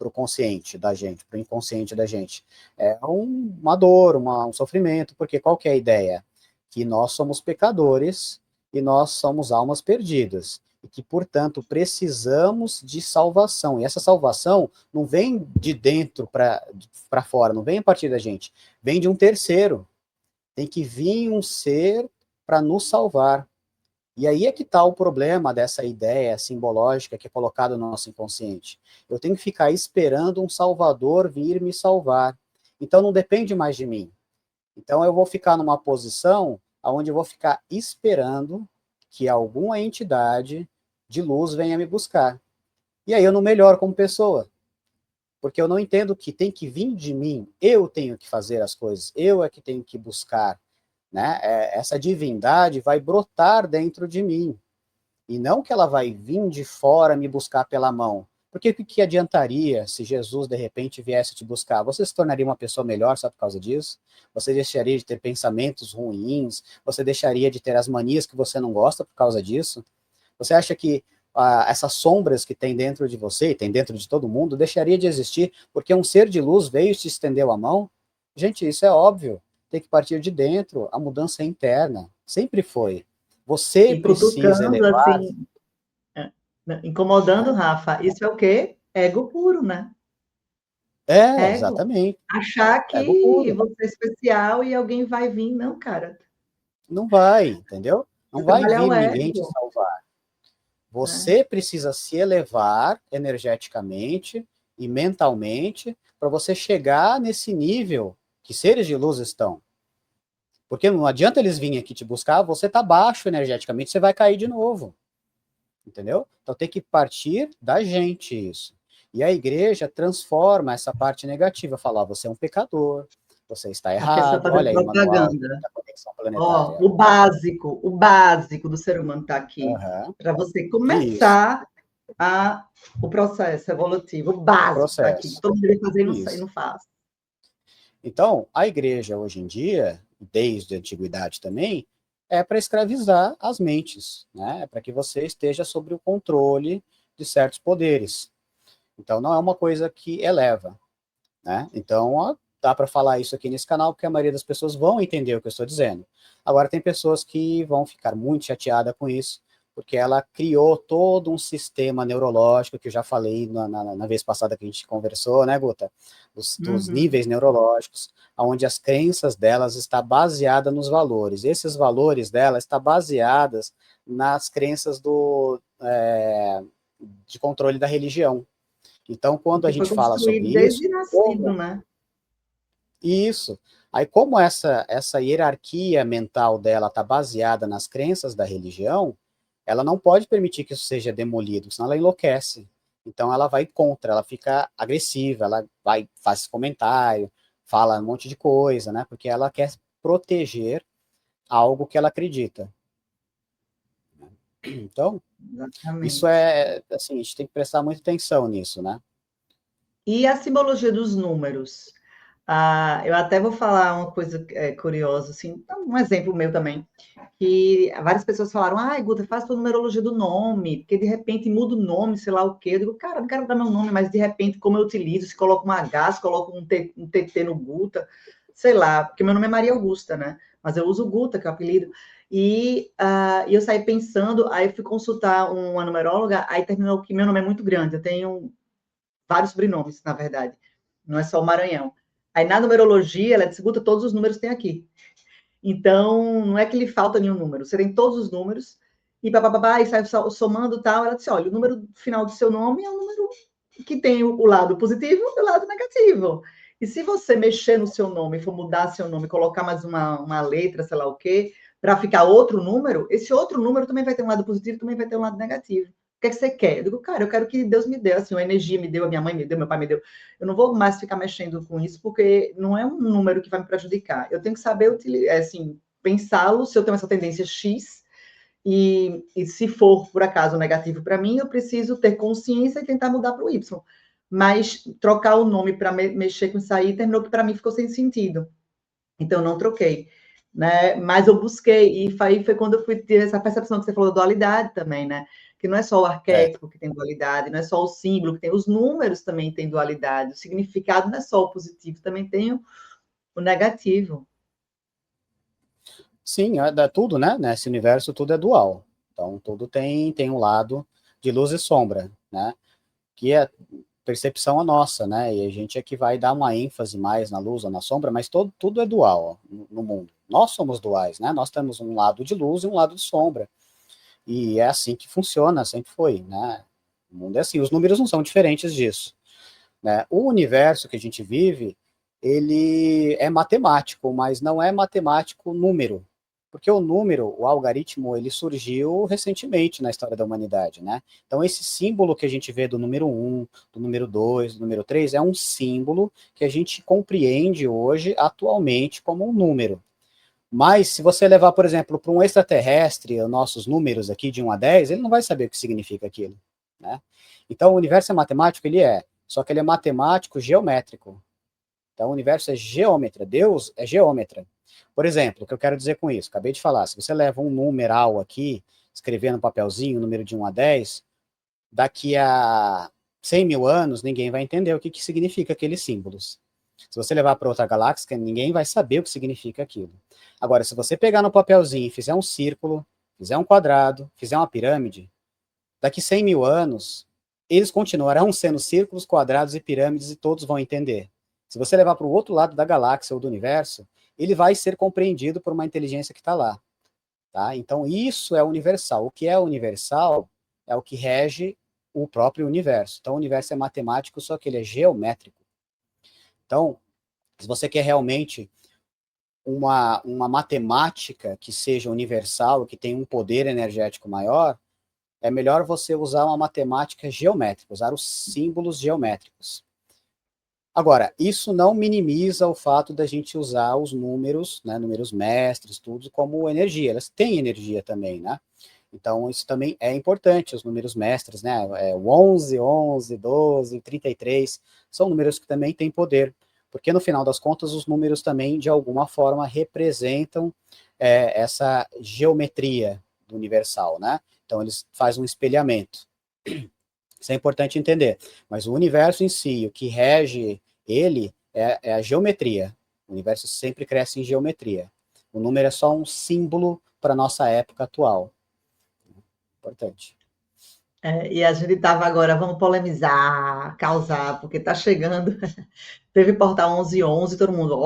o consciente da gente, para o inconsciente da gente. É uma dor, um sofrimento, porque qual que é a ideia? Que nós somos pecadores e nós somos almas perdidas, e que, portanto, precisamos de salvação. E essa salvação não vem de dentro para fora, não vem a partir da gente, vem de um terceiro. Tem que vir um ser para nos salvar. E aí é que está o problema dessa ideia simbológica que é colocada no nosso inconsciente. Eu tenho que ficar esperando um salvador vir me salvar. Então não depende mais de mim. Então eu vou ficar numa posição onde eu vou ficar esperando que alguma entidade de luz venha me buscar. E aí eu não melhoro como pessoa, porque eu não entendo que tem que vir de mim, eu tenho que fazer as coisas, eu é que tenho que buscar, né? Essa divindade vai brotar dentro de mim, e não que ela vai vir de fora me buscar pela mão. Porque o que adiantaria se Jesus, de repente, viesse te buscar? Você se tornaria uma pessoa melhor só por causa disso? Você deixaria de ter pensamentos ruins? Você deixaria de ter as manias que você não gosta por causa disso? Você acha que essas sombras que tem dentro de você, e tem dentro de todo mundo, deixaria de existir porque um ser de luz veio e te estendeu a mão? Gente, isso é óbvio. Tem que partir de dentro. A mudança é interna. Sempre foi. Você E precisa cutucando, elevar, assim, é, né, incomodando, né? Rafa, isso é o quê? Ego puro, né? Ego. Exatamente. Achar Ego que puro. você é especial e alguém vai vir. Não, cara. Não vai, entendeu? Não vai Trabalhar o vir ninguém te ego, salvar. né? Você precisa se elevar energeticamente e mentalmente para você chegar nesse nível que seres de luz estão. Porque não adianta eles virem aqui te buscar, você tá baixo energeticamente, você vai cair de novo. Entendeu? Então tem que partir da gente isso. E a igreja transforma essa parte negativa, falar, você é um pecador, você está Aqui é só errado, fazendo olha aí o manual propaganda. da conexão Ó, planetária. o básico do ser humano está aqui. Uhum. Para você Isso, começar o processo evolutivo, o o básico está aqui, que processo. todo mundo deve fazer e Isso. não faz. Então, a igreja hoje em dia, desde a antiguidade também, é para escravizar as mentes, né? É para que você esteja sob o controle de certos poderes. Então, não é uma coisa que eleva, né? Então, ó, dá para falar isso aqui nesse canal, porque a maioria das pessoas vão entender o que eu estou dizendo. Agora, tem pessoas que vão ficar muito chateadas com isso, porque ela criou todo um sistema neurológico, que eu já falei na vez passada que a gente conversou, né, Guta? Dos Uhum. níveis neurológicos, onde as crenças delas estão baseadas nos valores. Esses valores delas estão baseados nas crenças de controle da religião. Então, O quando a que foi gente fala construído sobre isso, desde nascido, como né? isso, aí como essa hierarquia mental dela está baseada nas crenças da religião, ela não pode permitir que isso seja demolido, senão ela enlouquece. Então ela vai contra, ela fica agressiva, ela vai faz comentário, fala um monte de coisa, né? Porque ela quer proteger algo que ela acredita. Então, isso Exatamente. é assim, a gente tem que prestar muita atenção nisso, né? E a simbologia dos números? Eu até vou falar uma coisa curiosa, assim, um exemplo meu também, que várias pessoas falaram, Guta, faz tua numerologia do nome, porque de repente muda o nome, sei lá o quê. Eu digo, cara, não quero dar meu nome, mas de repente, como eu utilizo, se coloca um H, se coloca um TT no Guta, sei lá, porque meu nome é Maria Augusta, né? Mas eu uso Guta, que é o apelido. E eu saí pensando, aí eu fui consultar uma numeróloga, aí terminou que meu nome é muito grande, eu tenho vários sobrenomes, na verdade. Não é só o Maranhão. Aí na numerologia, ela disputa todos os números que tem aqui. Então, não é que lhe falta nenhum número. Você tem todos os números e papapá, e sai somando tal. Ela disse: olha, o número final do seu nome é o número que tem o lado positivo e o lado negativo. E se você mexer no seu nome, for mudar seu nome, colocar mais uma letra, sei lá o quê, para ficar outro número, esse outro número também vai ter um lado positivo e também vai ter um lado negativo. O que é que você quer? Eu digo, cara, eu quero que Deus me dê, assim, a energia me deu, a minha mãe me deu, meu pai me deu. Eu não vou mais ficar mexendo com isso, porque não é um número que vai me prejudicar. Eu tenho que saber assim, pensá-lo, se eu tenho essa tendência X, e se for, por acaso, negativo para mim, eu preciso ter consciência e tentar mudar para o Y. Mas trocar o nome para mexer com isso aí terminou que para mim ficou sem sentido. Então, não troquei. Né? Mas eu busquei, e foi quando eu fui ter essa percepção que você falou da dualidade também, né? Que não é só o É, arquétipo que tem dualidade, não é só o símbolo que tem, os números também têm dualidade, o significado não é só o positivo, também tem o negativo. sim, tudo, né? Nesse universo tudo é dual. Então tudo tem um lado de luz e sombra, né? Que é percepção a nossa, né? E a gente é que vai dar uma ênfase mais na luz ou na sombra, mas tudo é dual ó, no mundo. Nós somos duais, né? Nós temos um lado de luz e um lado de sombra. E é assim que funciona, sempre foi, né? O mundo é assim, os números não são diferentes disso, né? O universo que a gente vive, ele é matemático, mas não é matemático número, Porque o número, o algarismo, ele surgiu recentemente na história da humanidade, né? Então, esse símbolo que a gente vê do número 1, do número 2, do número 3, é um símbolo que a gente compreende hoje, atualmente, como um número. Mas, se você levar, por exemplo, para um extraterrestre, os nossos números aqui de 1 a 10, ele não vai saber o que significa aquilo, né? Então, o universo é matemático, ele é, só que ele é matemático geométrico. Então, o universo é geômetra, Deus é geômetra. Por exemplo, o que eu quero dizer com isso? Acabei de falar, se você leva um numeral aqui, escrever no papelzinho, o número de 1 a 10, daqui a 100 mil anos, ninguém vai entender o que significa aqueles símbolos. Se você levar para outra galáxia, ninguém vai saber o que significa aquilo. Agora, se você pegar no papelzinho e fizer um círculo, fizer um quadrado, fizer uma pirâmide, daqui 100 mil anos, eles continuarão sendo círculos, quadrados e pirâmides e todos vão entender. Se você levar para o outro lado da galáxia ou do universo, ele vai ser compreendido por uma inteligência que está lá. Tá? Então, isso é universal. O que é universal é o que rege o próprio universo. Então, o universo é matemático, só que ele é geométrico. Então, se você quer realmente uma matemática que seja universal, que tenha um poder energético maior, é melhor você usar uma matemática geométrica, usar os símbolos geométricos. Agora, isso não minimiza o fato da gente usar os números, né, números mestres, tudo como energia. Elas têm energia também, né? Então, isso também é importante, os números mestres, né? O 11, 11, 12, 33, são números que também têm poder, porque no final das contas, os números também, de alguma forma, representam essa geometria do universal, né? Então, eles fazem um espelhamento. Isso é importante entender. Mas o universo em si, o que rege ele é a geometria. O universo sempre cresce em geometria. O número é só um símbolo para a nossa época atual. Importante. E a gente estava agora, vamos polemizar, causar, porque está chegando. Teve Portal 1111, todo mundo,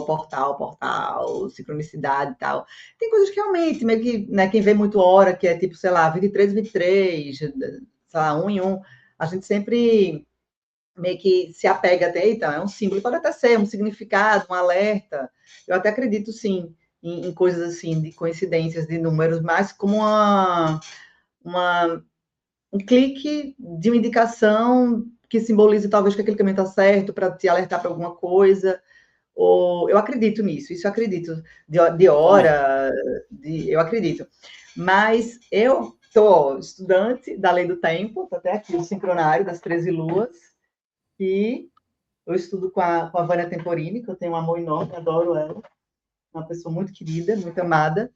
portal, sincronicidade e tal. Tem coisas que realmente, meio que, né, quem vê muito hora, que é tipo, sei lá, 23, 23, sei lá, 1 em 1, a gente sempre meio que se apega até, então, é um símbolo, pode até ser um significado, um alerta. Eu até acredito, sim, em coisas assim, de coincidências de números, mas como uma um clique de uma indicação que simbolize talvez que aquele caminho está certo, para te alertar para alguma coisa. Ou eu acredito nisso, isso eu acredito, de hora, eu acredito. Mas eu sou estudante da Lei do Tempo, estou até aqui o sincronário das 13 luas, e eu estudo com a Vânia Temporini, que eu tenho um amor enorme, adoro ela, uma pessoa muito querida, muito amada.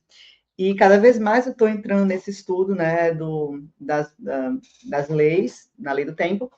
E cada vez mais eu estou entrando nesse estudo, né, das leis, na lei do tempo,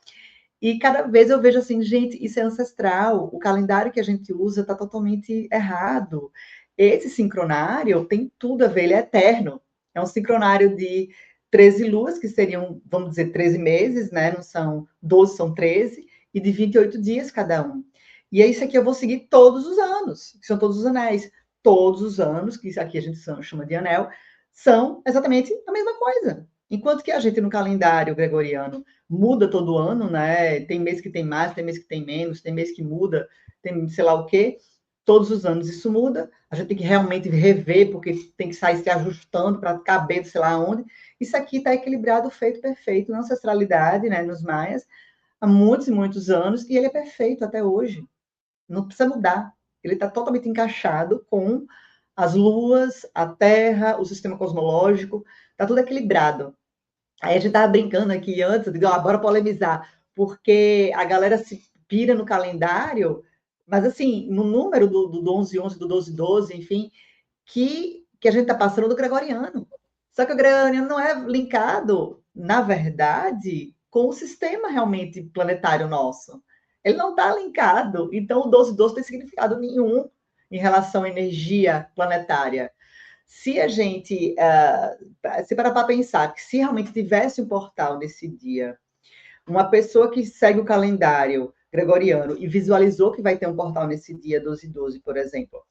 e cada vez eu vejo assim, gente, isso é ancestral, o calendário que a gente usa está totalmente errado. Esse sincronário tem tudo a ver, ele é eterno. É um sincronário de 13 luas, que seriam, vamos dizer, 13 meses, né? Não são 12, são 13, e de 28 dias cada um. E é isso aqui eu vou seguir todos os anos, que são todos os anéis. Todos os anos, que aqui a gente chama de anel, são exatamente a mesma coisa. Enquanto que a gente, no calendário gregoriano, muda todo ano, né? Tem mês que tem mais, tem mês que tem menos, tem mês que muda, tem sei lá o quê. Todos os anos isso muda. A gente tem que realmente rever, porque tem que sair se ajustando para caber, sei lá onde. Isso aqui está equilibrado, feito perfeito na ancestralidade, né? Nos maias, há muitos e muitos anos, e ele é perfeito até hoje. Não precisa mudar. Ele está totalmente encaixado com as luas, a Terra, o sistema cosmológico, está tudo equilibrado. Aí a gente estava brincando aqui antes, eu digo, bora polemizar, porque a galera se pira no calendário, mas assim, no número do 11-11, do 12-12, enfim, que a gente está passando do gregoriano. Só que o gregoriano não é linkado, na verdade, com o sistema realmente planetário nosso. Ele não está linkado. Então, o 12-12 tem significado nenhum em relação à energia planetária. Se a gente se parar para pensar que se realmente tivesse um portal nesse dia, uma pessoa que segue o calendário gregoriano e visualizou que vai ter um portal nesse dia 12-12, por exemplo,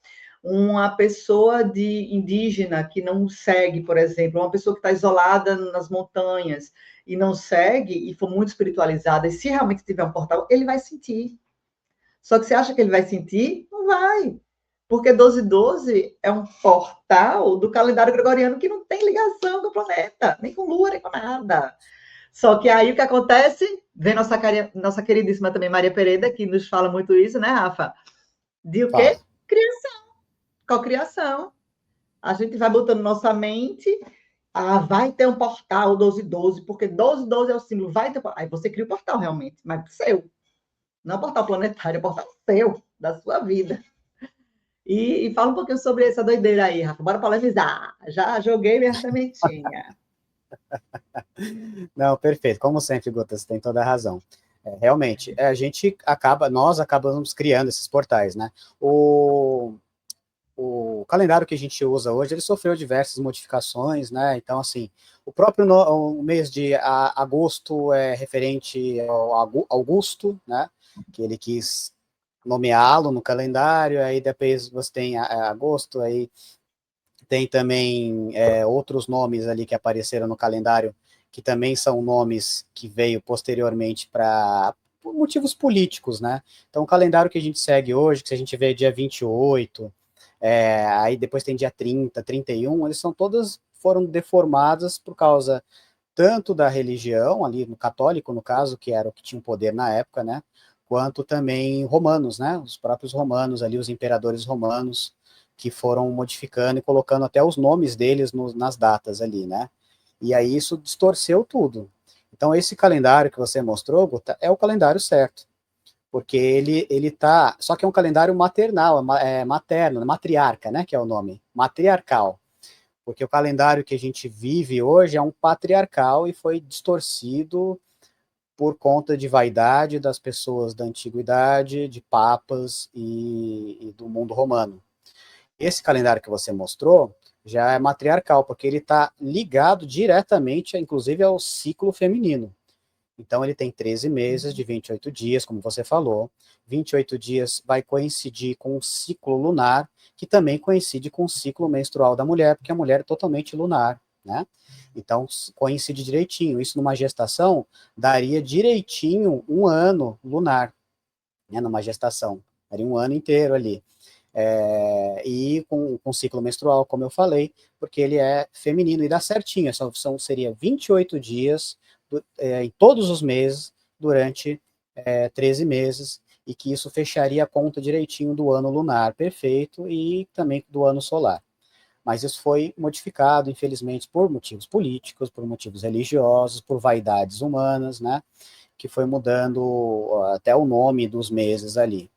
uma pessoa de indígena que não segue, por exemplo, uma pessoa que está isolada nas montanhas e não segue e for muito espiritualizada, e se realmente tiver um portal, ele vai sentir. Só que você acha que ele vai sentir? Não vai. Porque 1212 é um portal do calendário gregoriano que não tem ligação com o planeta, nem com Lua, nem com nada. Só que aí o que acontece? Vem nossa queridíssima também Maria Pereira, que nos fala muito isso, né, Rafa? De o quê? Fala. Criação, cocriação. A gente vai botando nossa mente, vai ter um portal 1212, porque 1212 é o símbolo, vai ter. Aí você cria o portal realmente, mas pro seu. Não é o portal planetário, é o portal seu, da sua vida. E fala um pouquinho sobre essa doideira aí, Rafa. Bora polemizar. Já joguei minha sementinha. Não, perfeito. Como sempre, Guta, você tem toda a razão. Realmente, nós acabamos criando esses portais, né? O calendário que a gente usa hoje, ele sofreu diversas modificações, né? Então, assim, o próprio o mês de agosto é referente ao Augusto, né? Que ele quis nomeá-lo no calendário, aí depois você tem agosto, aí tem também outros nomes ali que apareceram no calendário, que também são nomes que veio posteriormente por motivos políticos, né? Então, o calendário que a gente segue hoje, que se a gente vê dia 28, aí depois tem dia 30, 31, eles foram deformadas por causa tanto da religião, ali no católico, no caso, que era o que tinha o poder na época, né? Quanto também romanos, né? Os próprios romanos ali, os imperadores romanos, que foram modificando e colocando até os nomes deles nas datas ali, né? E aí isso distorceu tudo. Então, esse calendário que você mostrou, Guta, é o calendário certo, porque ele tá, só que é um calendário maternal, materno, matriarca, né, que é o nome, matriarcal, porque o calendário que a gente vive hoje é um patriarcal e foi distorcido por conta de vaidade das pessoas da antiguidade, de papas e do mundo romano. Esse calendário que você mostrou já é matriarcal, porque ele está ligado diretamente, inclusive, ao ciclo feminino. Então, ele tem 13 meses de 28 dias, como você falou. 28 dias vai coincidir com o ciclo lunar, que também coincide com o ciclo menstrual da mulher, porque a mulher é totalmente lunar, né? Então, coincide direitinho. Isso numa gestação daria direitinho um ano lunar, né? Numa gestação. Daria um ano inteiro ali. E com ciclo menstrual, como eu falei, porque ele é feminino e dá certinho. Seria 28 dias em todos os meses, durante 13 meses, e que isso fecharia a conta direitinho do ano lunar perfeito e também do ano solar. Mas isso foi modificado, infelizmente, por motivos políticos, por motivos religiosos, por vaidades humanas, né? Que foi mudando até o nome dos meses ali.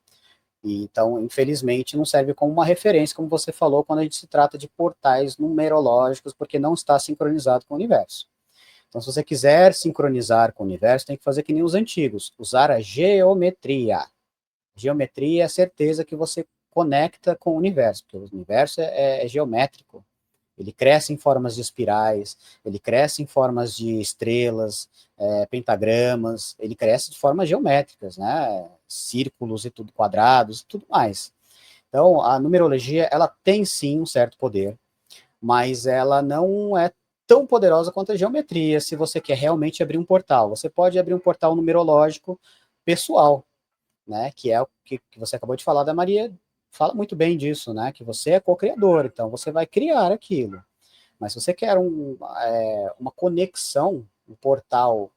Então, infelizmente, não serve como uma referência, como você falou, quando a gente se trata de portais numerológicos, porque não está sincronizado com o universo. Então, se você quiser sincronizar com o universo, tem que fazer que nem os antigos, usar a geometria. Geometria é a certeza que você conecta com o universo, porque o universo é geométrico. Ele cresce em formas de espirais, ele cresce em formas de estrelas, pentagramas, ele cresce de formas geométricas, né? Círculos e tudo, quadrados e tudo mais. Então, a numerologia, ela tem sim um certo poder, mas ela não é tão poderosa quanto a geometria, se você quer realmente abrir um portal. Você pode abrir um portal numerológico pessoal, né? Que é o que você acabou de falar da Maria, fala muito bem disso, né? Que você é co-criador, então você vai criar aquilo. Mas se você quer uma conexão, um portal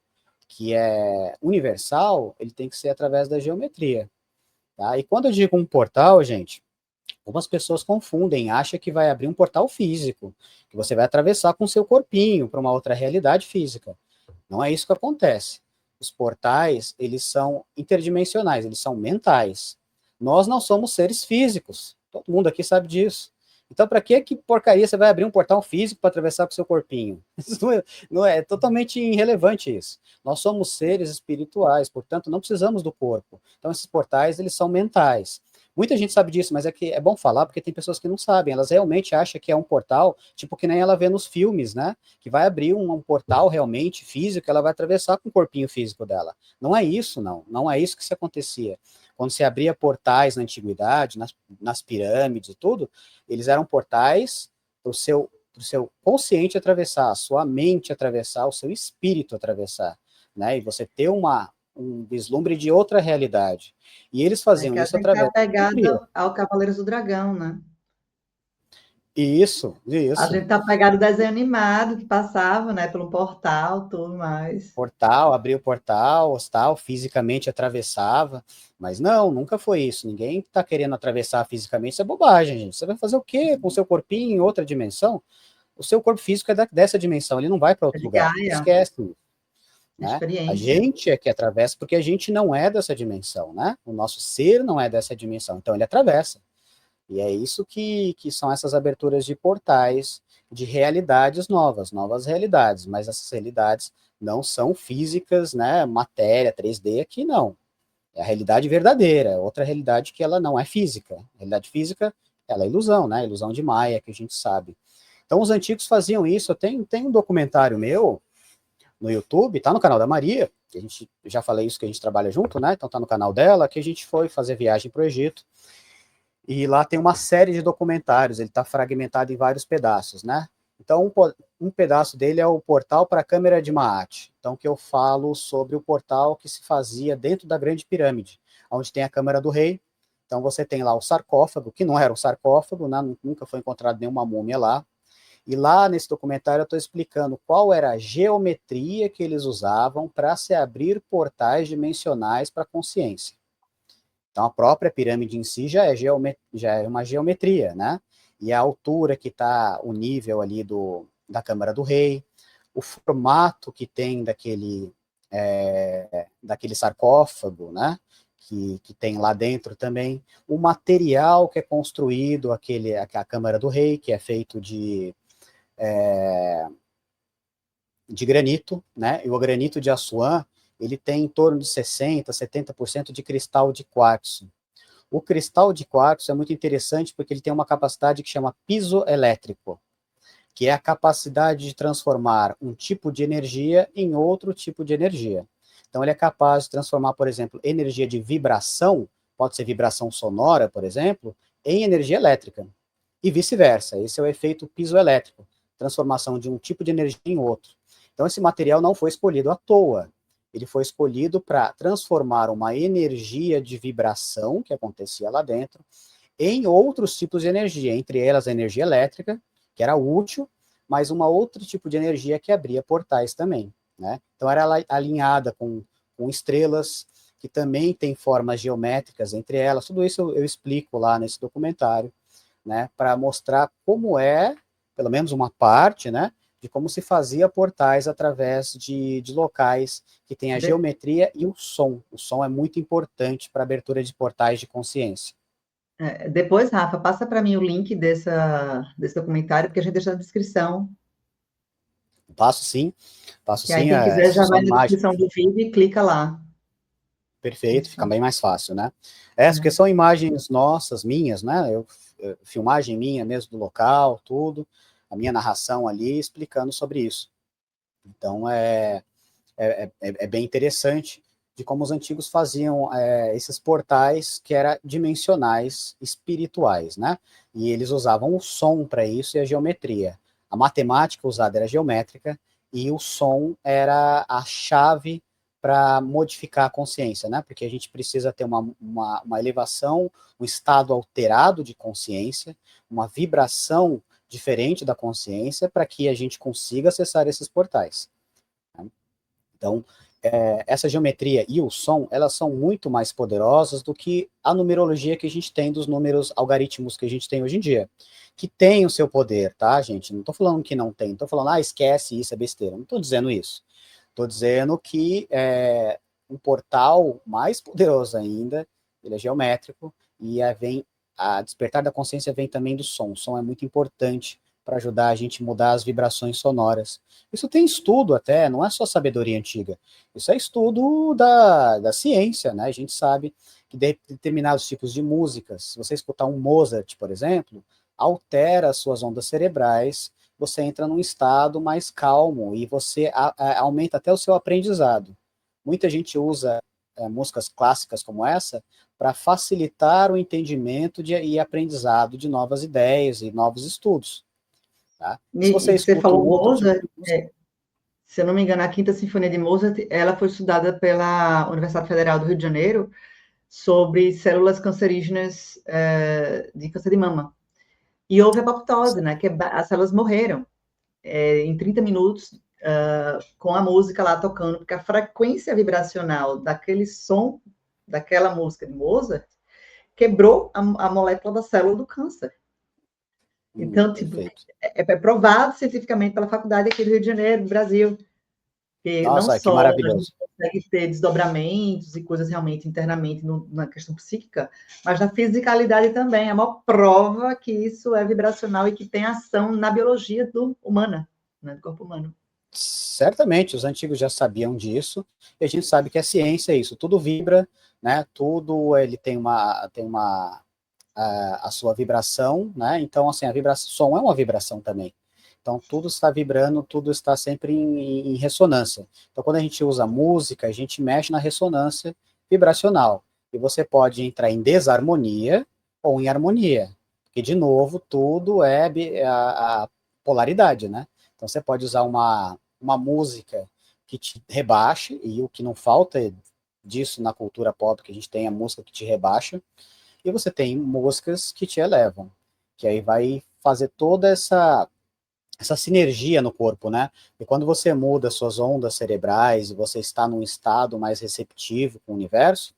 que é universal, ele tem que ser através da geometria. Tá? E quando eu digo um portal, gente, algumas pessoas confundem, acham que vai abrir um portal físico, que você vai atravessar com o seu corpinho para uma outra realidade física. Não é isso que acontece. Os portais, eles são interdimensionais, eles são mentais. Nós não somos seres físicos. Todo mundo aqui sabe disso. Então, para que porcaria você vai abrir um portal físico para atravessar com o seu corpinho? Isso não é totalmente irrelevante isso. Nós somos seres espirituais, portanto, não precisamos do corpo. Então, esses portais, eles são mentais. Muita gente sabe disso, mas é que é bom falar porque tem pessoas que não sabem. Elas realmente acham que é um portal, tipo que nem ela vê nos filmes, né? Que vai abrir um portal realmente físico, ela vai atravessar com o corpinho físico dela. Não é isso, não. Não é isso que se acontecia. Quando se abria portais na antiguidade, nas pirâmides e tudo, eles eram portais para o seu consciente atravessar, a sua mente atravessar, o seu espírito atravessar, né? E você ter um vislumbre de outra realidade. E eles É faziam que a isso gente está através da geometria. apegado ao Cavaleiros do Dragão, né? Isso, A gente isso. está apegado ao desenho animado que passava, né, pelo portal, tudo mais. Portal, abria o portal, tal, fisicamente atravessava, mas não, nunca foi isso. Ninguém está querendo atravessar fisicamente, isso é bobagem, gente. Você vai fazer o quê com o seu corpinho em outra dimensão? O seu corpo físico é dessa dimensão, ele não vai para É outro de lugar. Gaia, Esquece, né? A experiência. gente é que atravessa porque a gente não é dessa dimensão, né? O nosso ser não é dessa dimensão, então ele atravessa. E é isso que são essas aberturas de portais de realidades novas, novas realidades, mas essas realidades não são físicas, né? Matéria, 3D, aqui não. É a realidade verdadeira, é outra realidade que ela não é física. A realidade física, ela é ilusão, né? Ilusão de Maia, que a gente sabe. Então, os antigos faziam isso. Tem um documentário meu no YouTube, tá no canal da Maria, que a gente, já falei isso, que a gente trabalha junto, né? Então tá no canal dela, que a gente foi fazer viagem para o Egito. E lá tem uma série de documentários, ele está fragmentado em vários pedaços, né? Então, um pedaço dele é o portal para a Câmara de Maat. Então, que eu falo sobre o portal que se fazia dentro da Grande Pirâmide, onde tem a Câmara do Rei. Então, você tem lá o sarcófago, que não era um sarcófago, né? Nunca foi encontrado nenhuma múmia lá. E lá nesse documentário eu estou explicando qual era a geometria que eles usavam para se abrir portais dimensionais para a consciência. Então, a própria pirâmide em si já é uma geometria, né? E a altura que está o nível ali da Câmara do Rei, o formato que tem daquele sarcófago, né? Que tem lá dentro também, o material que é construído, a Câmara do Rei, que é feito de granito, né? E o granito de Assuã, ele tem em torno de 60, 70% de cristal de quartzo. O cristal de quartzo é muito interessante porque ele tem uma capacidade que chama pisoelétrico, que é a capacidade de transformar um tipo de energia em outro tipo de energia. Então, ele é capaz de transformar, por exemplo, energia de vibração, pode ser vibração sonora, por exemplo, em energia elétrica. E vice-versa. Esse é o efeito pisoelétrico, transformação de um tipo de energia em outro. Então, esse material não foi escolhido à toa. Ele foi escolhido para transformar uma energia de vibração que acontecia lá dentro em outros tipos de energia, entre elas a energia elétrica, que era útil, mas uma outro tipo de energia que abria portais também, né? Então era alinhada com estrelas, que também tem formas geométricas entre elas, tudo isso eu explico lá nesse documentário, né, para mostrar como é, pelo menos uma parte, né, de como se fazia portais através de locais que tem a De- geometria e o som. O som é muito importante para a abertura de portais de consciência. Depois, Rafa, passa para mim o link desse documentário, porque a gente deixa na descrição. Passo Que aí sim, quem quiser já são vai na imagens. descrição do vídeo e clica lá. Perfeito, Isso. fica bem mais fácil, né? Porque É. são imagens nossas, minhas, né? Filmagem minha mesmo do local, tudo, a minha narração ali explicando sobre isso. Então, é bem interessante de como os antigos faziam esses portais que eram dimensionais espirituais, né? E eles usavam o som para isso e a geometria. A matemática usada era geométrica e o som era a chave para modificar a consciência, né? Porque a gente precisa ter uma elevação, um estado alterado de consciência, uma vibração diferente da consciência para que a gente consiga acessar esses portais. Né? Então, essa geometria e o som, elas são muito mais poderosas do que a numerologia que a gente tem dos números algoritmos que a gente tem hoje em dia, que tem o seu poder, tá, gente? Não estou falando que não tem, estou falando, esquece isso, é besteira. Não estou dizendo isso. Estou dizendo que um portal mais poderoso ainda, ele é geométrico, e a despertar da consciência vem também do som. O som é muito importante para ajudar a gente a mudar as vibrações sonoras. Isso tem estudo até, não é só sabedoria antiga. Isso é estudo da ciência, né? A gente sabe que determinados tipos de músicas, se você escutar um Mozart, por exemplo, altera as suas ondas cerebrais, você entra num estado mais calmo e você aumenta até o seu aprendizado. Muita gente usa músicas clássicas como essa para facilitar o entendimento e aprendizado de novas ideias e novos estudos. Tá? Se E você que você escuta um falou outro tipo Mozart, de música, se eu não me engano, a Quinta Sinfonia de Mozart, ela foi estudada pela Universidade Federal do Rio de Janeiro sobre células cancerígenas de câncer de mama. E houve apoptose, né? Que as células morreram em 30 minutos com a música lá tocando, porque a frequência vibracional daquele som, daquela música de Mozart, quebrou a molécula da célula do câncer. Então, tipo, é provado cientificamente pela faculdade aqui do Rio de Janeiro, do Brasil, que não Nossa, que só a gente maravilhoso. consegue ter desdobramentos e coisas realmente internamente na questão psíquica, mas na fisicalidade também. É a maior prova que isso é vibracional e que tem ação na biologia humana, né, do corpo humano. Certamente, os antigos já sabiam disso, e a gente sabe que a ciência é isso, tudo vibra, né? Tudo ele tem a sua vibração, né? Então, assim, a vibração, som é uma vibração também. Então, tudo está vibrando, tudo está sempre em ressonância. Então, quando a gente usa música, a gente mexe na ressonância vibracional. E você pode entrar em desarmonia ou em harmonia. Porque, de novo, tudo é a polaridade, né? Então, você pode usar uma música que te rebaixe, e o que não falta disso na cultura pop, que a gente tem a música que te rebaixa, e você tem músicas que te elevam, que aí vai fazer toda essa sinergia no corpo, né? E quando você muda suas ondas cerebrais e você está num estado mais receptivo com o universo,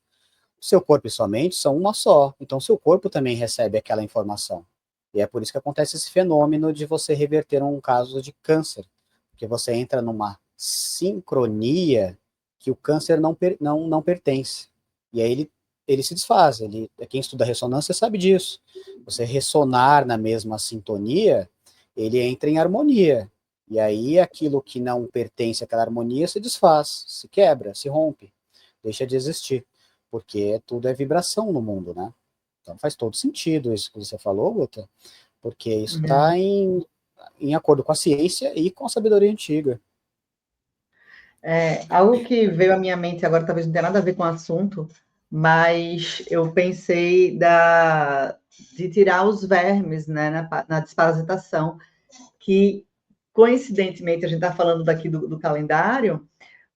seu corpo e sua mente são uma só. Então, seu corpo também recebe aquela informação. E é por isso que acontece esse fenômeno de você reverter um caso de câncer, porque você entra numa sincronia que o câncer não pertence. E aí ele se desfaz. Quem estuda ressonância sabe disso. Você ressonar na mesma sintonia, ele entra em harmonia. E aí aquilo que não pertence àquela harmonia se desfaz, se quebra, se rompe, deixa de existir. Porque tudo é vibração no mundo, né? Então faz todo sentido isso que você falou, Guta, porque isso está em acordo com a ciência e com a sabedoria antiga. Algo que veio à minha mente agora, talvez não tenha nada a ver com o assunto, mas eu pensei de tirar os vermes, né, na desparasitação, que coincidentemente a gente está falando daqui do calendário,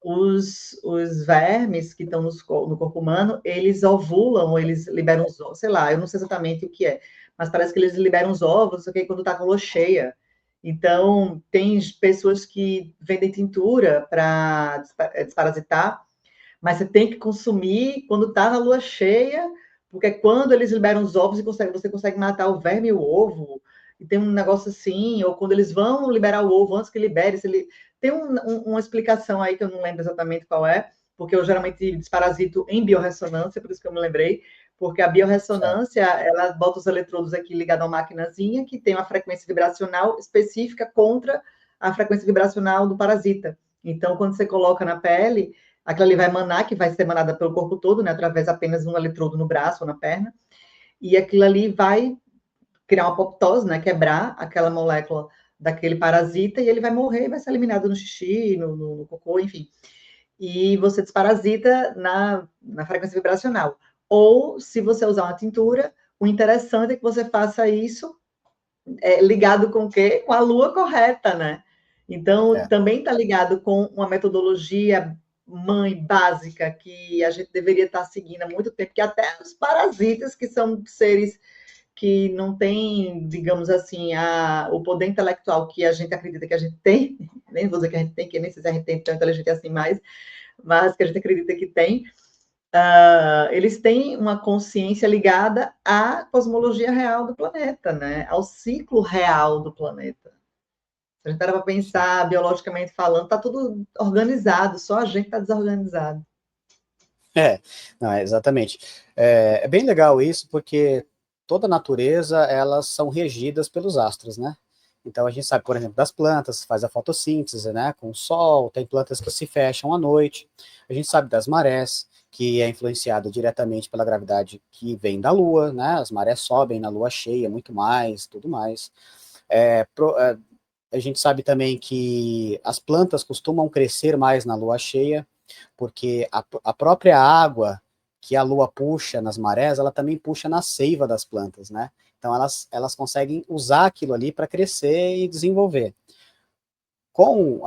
os vermes que estão no corpo humano, eles ovulam, ou eles liberam os ovos, sei lá, eu não sei exatamente o que é, mas parece que eles liberam os ovos, ok, quando está com a lua cheia. Então, tem pessoas que vendem tintura para desparasitar, mas você tem que consumir quando está na lua cheia, porque é quando eles liberam os ovos e você consegue matar o verme e o ovo. E tem um negócio assim, ou quando eles vão liberar o ovo antes que libere, tem uma explicação aí que eu não lembro exatamente qual é, porque eu geralmente desparasito em biorressonância, por isso que eu me lembrei, porque a biorressonância, ela bota os eletrodos aqui ligados a uma maquinazinha que tem uma frequência vibracional específica contra a frequência vibracional do parasita. Então, quando você coloca na pele, aquilo ali vai emanar, que vai ser emanada pelo corpo todo, né, através apenas de um eletrodo no braço ou na perna, e aquilo ali vai criar uma apoptose, né, quebrar aquela molécula daquele parasita, e ele vai morrer, vai ser eliminado no xixi, no cocô, enfim. E você desparasita na frequência vibracional. Ou, se você usar uma tintura, o interessante é que você faça isso ligado com o quê? Com a lua correta, né? Então, também está ligado com uma metodologia mãe básica que a gente deveria estar seguindo há muito tempo, que até os parasitas, que são seres que não têm, digamos assim, o poder intelectual que a gente acredita que a gente tem, nem vou dizer que a gente tem, que nem sei se a gente tem tão inteligente assim mais, mas que a gente acredita que tem, eles têm uma consciência ligada à cosmologia real do planeta, né? Ao ciclo real do planeta. Se a gente para pensar, biologicamente falando, está tudo organizado, só a gente está desorganizado. Não, exatamente. É bem legal isso, porque toda a natureza, elas são regidas pelos astros, né? Então a gente sabe, por exemplo, das plantas, faz a fotossíntese, né? Com o sol, tem plantas que se fecham à noite. A gente sabe das marés, que é influenciada diretamente pela gravidade que vem da Lua, né? As marés sobem na Lua cheia, muito mais, tudo mais. A gente sabe também que as plantas costumam crescer mais na Lua cheia, porque a própria água que a lua puxa nas marés, ela também puxa na seiva das plantas, né? Então elas conseguem usar aquilo ali para crescer e desenvolver. Com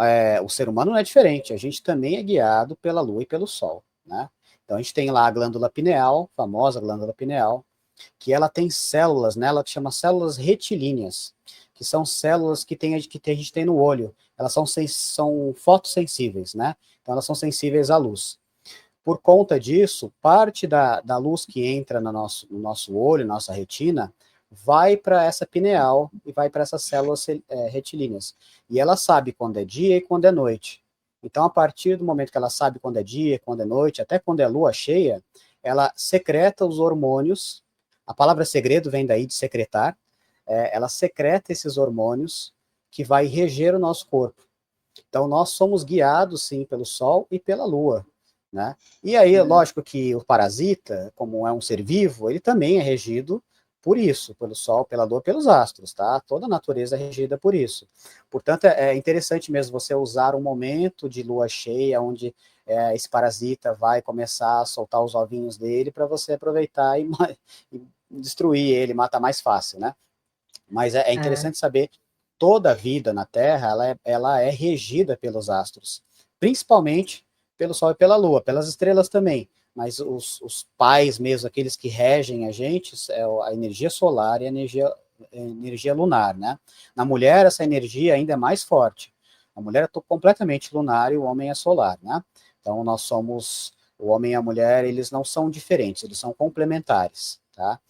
o ser humano não é diferente, a gente também é guiado pela Lua e pelo Sol, né? Então a gente tem lá a glândula pineal, famosa glândula pineal, que ela tem células nela que chama células retilíneas, que são células que a gente tem no olho. Elas são fotossensíveis, né? Então elas são sensíveis à luz. Por conta disso, parte da luz que entra no nosso olho, nossa retina, vai para essa pineal e vai para essas células retilíneas. E ela sabe quando é dia e quando é noite. Então, a partir do momento que ela sabe quando é dia, quando é noite, até quando é lua cheia, ela secreta os hormônios. A palavra segredo vem daí de secretar. Ela secreta esses hormônios que vai reger o nosso corpo. Então, nós somos guiados, sim, pelo Sol e pela Lua, né? E aí, lógico que o parasita, como é um ser vivo, ele também é regido por isso, pelo Sol, pela Lua, pelos astros, tá? Toda a natureza é regida por isso. Portanto, é interessante mesmo você usar um momento de lua cheia, onde esse parasita vai começar a soltar os ovinhos dele, para você aproveitar e destruir ele, matar mais fácil, né? Mas é interessante saber que toda a vida na Terra, ela é regida pelos astros, principalmente pelo Sol e pela Lua, pelas estrelas também, mas os pais mesmo, aqueles que regem a gente, é a energia solar e a energia lunar, né? Na mulher, essa energia ainda é mais forte. A mulher é completamente lunar e o homem é solar, né? Então, nós somos, o homem e a mulher, eles não são diferentes, eles são complementares, tá?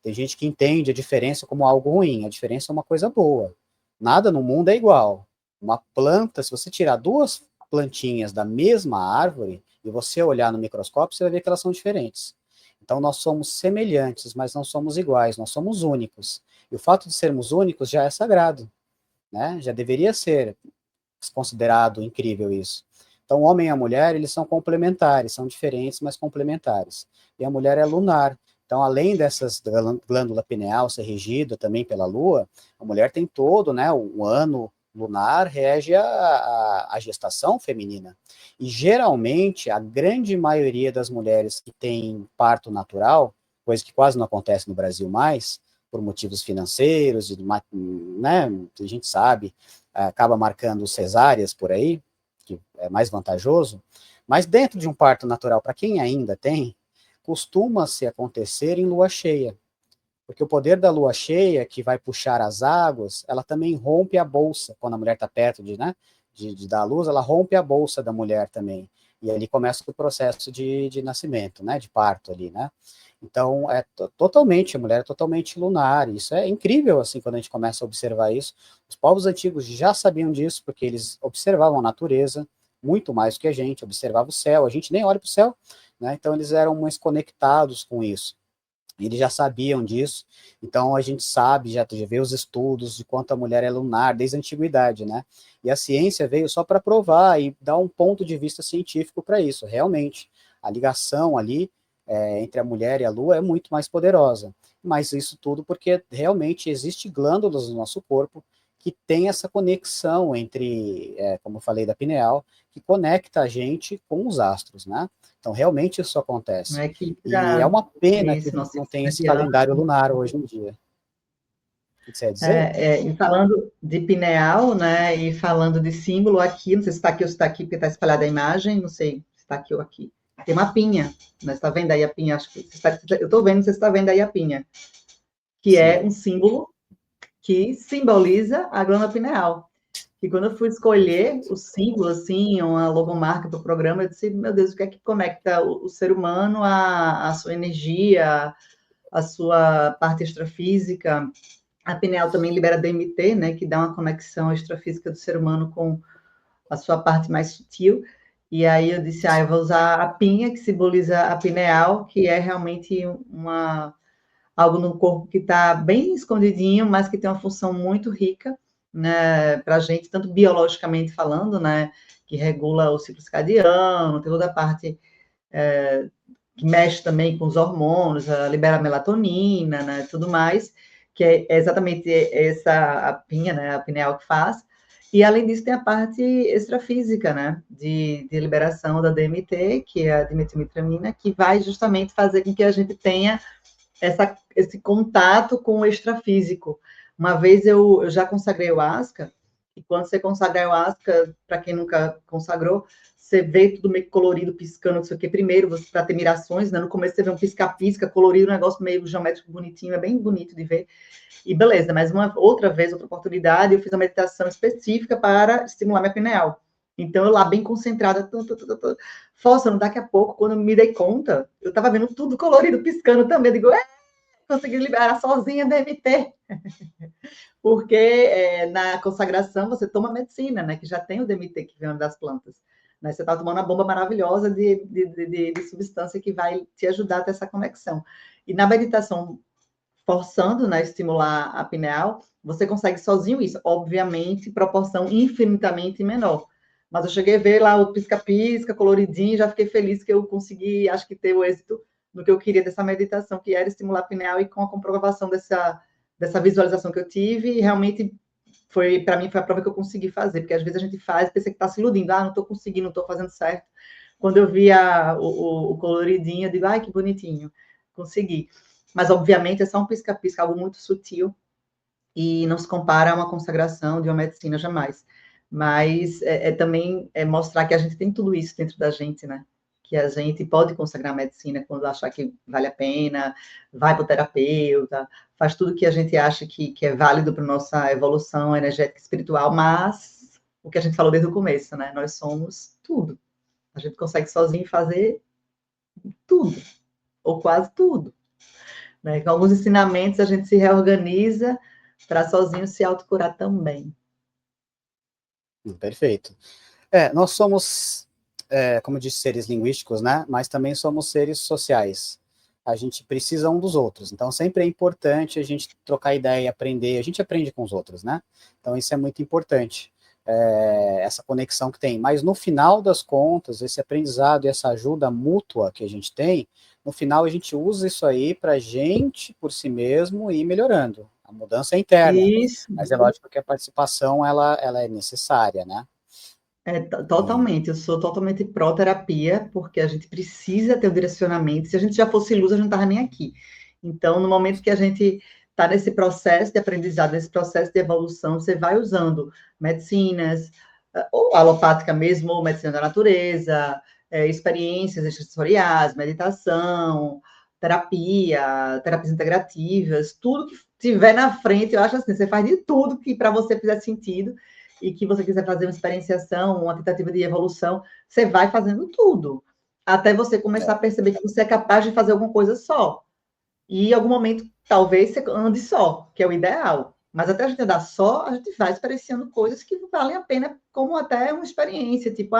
Tem gente que entende a diferença como algo ruim, a diferença é uma coisa boa. Nada no mundo é igual. Uma planta, se você tirar duas plantinhas da mesma árvore e você olhar no microscópio, você vai ver que elas são diferentes. Então, nós somos semelhantes, mas não somos iguais, nós somos únicos. E o fato de sermos únicos já é sagrado, né? Já deveria ser considerado incrível isso. Então, o homem e a mulher, eles são complementares, são diferentes, mas complementares. E a mulher é lunar. Então, além dessas glândula pineal ser regida também pela lua, a mulher tem todo, né, o ano lunar rege a gestação feminina. E, geralmente, a grande maioria das mulheres que têm parto natural, coisa que quase não acontece no Brasil mais, por motivos financeiros, né, a gente sabe, acaba marcando cesáreas por aí, que é mais vantajoso, mas dentro de um parto natural, para quem ainda tem, costuma-se acontecer em lua cheia, porque o poder da lua cheia, que vai puxar as águas, ela também rompe a bolsa, quando a mulher está perto de dar a luz, ela rompe a bolsa da mulher também, e ali começa o processo de nascimento, né, de parto ali, né. Então, totalmente, a mulher é totalmente lunar, isso é incrível, assim, quando a gente começa a observar isso. Os povos antigos já sabiam disso, porque eles observavam a natureza muito mais do que a gente, observavam o céu, a gente nem olha para o céu, né? Então, eles eram mais conectados com isso. Eles já sabiam disso, então a gente sabe, já vê os estudos de quanto a mulher é lunar desde a antiguidade, né? E a ciência veio só para provar e dar um ponto de vista científico para isso. Realmente, a ligação ali entre a mulher e a lua é muito mais poderosa. Mas isso tudo porque realmente existe glândulas no nosso corpo que tem essa conexão entre, como eu falei da pineal, que conecta a gente com os astros, né? Então, realmente isso Não acontece. é que E é uma pena que isso, nossa, não tem esse adianta. calendário lunar hoje em dia. O que você ia dizer? E falando de pineal, né, e falando de símbolo aqui, não sei se está aqui ou se está aqui, porque está espalhada a imagem, não sei se está aqui ou aqui. Tem uma pinha, né, você está vendo aí a pinha? Acho que eu estou vendo, você está vendo aí a pinha, que Sim. é um símbolo que simboliza a glândula pineal. E quando eu fui escolher o símbolo, assim, uma logomarca para o programa, eu disse, meu Deus, o que é que conecta o ser humano à sua energia, à sua parte extrafísica? A pineal também libera DMT, né, que dá uma conexão extrafísica do ser humano com a sua parte mais sutil. E aí eu disse, eu vou usar a pinha, que simboliza a pineal, que é realmente algo no corpo que está bem escondidinho, mas que tem uma função muito rica, né, para a gente, tanto biologicamente falando, né, que regula o ciclo circadiano, tem toda a parte que mexe também com os hormônios, libera melatonina, né, tudo mais, que é exatamente essa a pinha, né, a pineal que faz. E, além disso, tem a parte extrafísica, né, de liberação da DMT, que é a dimetilmetramina, que vai justamente fazer com que a gente tenha esse contato com o extrafísico. Uma vez eu já consagrei o Asca, E quando você consagra a ayahuasca, para quem nunca consagrou, você vê tudo meio colorido, piscando, não sei o que. Primeiro, você para ter mirações, né? No começo você vê um pisca-pisca colorido, um negócio meio geométrico bonitinho, é bem bonito de ver. E beleza, mas uma outra vez, outra oportunidade, eu fiz uma meditação específica para estimular minha pineal. Então, eu lá bem concentrada, forçando, daqui a pouco, quando eu me dei conta, eu estava vendo tudo colorido, piscando também. Eu digo, consegui liberar sozinha DMT. Porque na consagração você toma medicina, né? Que já tem o DMT que vem das plantas. Né? Você está tomando uma bomba maravilhosa de substância que vai te ajudar a ter essa conexão. E na meditação forçando, né, estimular a pineal, você consegue sozinho isso, obviamente, proporção infinitamente menor. Mas eu cheguei a ver lá o pisca-pisca, coloridinho, já fiquei feliz que eu consegui, acho que ter o êxito no que eu queria dessa meditação, que era estimular a pineal, e com a comprovação dessa visualização que eu tive, realmente foi, para mim, foi a prova que eu consegui fazer, porque às vezes a gente faz, pensa que está se iludindo, não estou conseguindo, não estou fazendo certo. Quando eu vi o coloridinho, eu digo, ai, que bonitinho, consegui. Mas, obviamente, é só um pisca-pisca, algo muito sutil, e não se compara a uma consagração de uma medicina jamais. Mas também mostrar que a gente tem tudo isso dentro da gente, né? Que a gente pode consagrar a medicina quando achar que vale a pena, vai para o terapeuta, faz tudo que a gente acha que é válido para nossa evolução energética e espiritual, mas o que a gente falou desde o começo, né? Nós somos tudo. A gente consegue sozinho fazer tudo, ou quase tudo. Né? Com alguns ensinamentos a gente se reorganiza para sozinho se autocurar também. Perfeito. Nós somos, como eu disse, seres linguísticos, né? Mas também somos seres sociais. A gente precisa um dos outros. Então, sempre é importante a gente trocar ideia, aprender. A gente aprende com os outros, né? Então, isso é muito importante. Essa conexão que tem. Mas, no final das contas, esse aprendizado e essa ajuda mútua que a gente tem, no final a gente usa isso aí para a gente, por si mesmo, ir melhorando. A mudança é interna. Isso. Mas é lógico que a participação, ela é necessária, né? Totalmente, eu sou totalmente pró-terapia, porque a gente precisa ter o direcionamento. Se a gente já fosse luz, a gente não estava nem aqui. Então, no momento que a gente está nesse processo de aprendizado, nesse processo de evolução, você vai usando medicinas, ou alopática mesmo, ou medicina da natureza, experiências extrasensoriais, meditação, terapias integrativas, tudo que tiver na frente, eu acho assim, você faz de tudo que para você fizer sentido, e que você quiser fazer uma experienciação, uma tentativa de evolução, você vai fazendo tudo, até você começar a perceber que você é capaz de fazer alguma coisa só. E em algum momento, talvez você ande só, que é o ideal. Mas até a gente andar só, a gente vai experienciando coisas que valem a pena, como até uma experiência, tipo,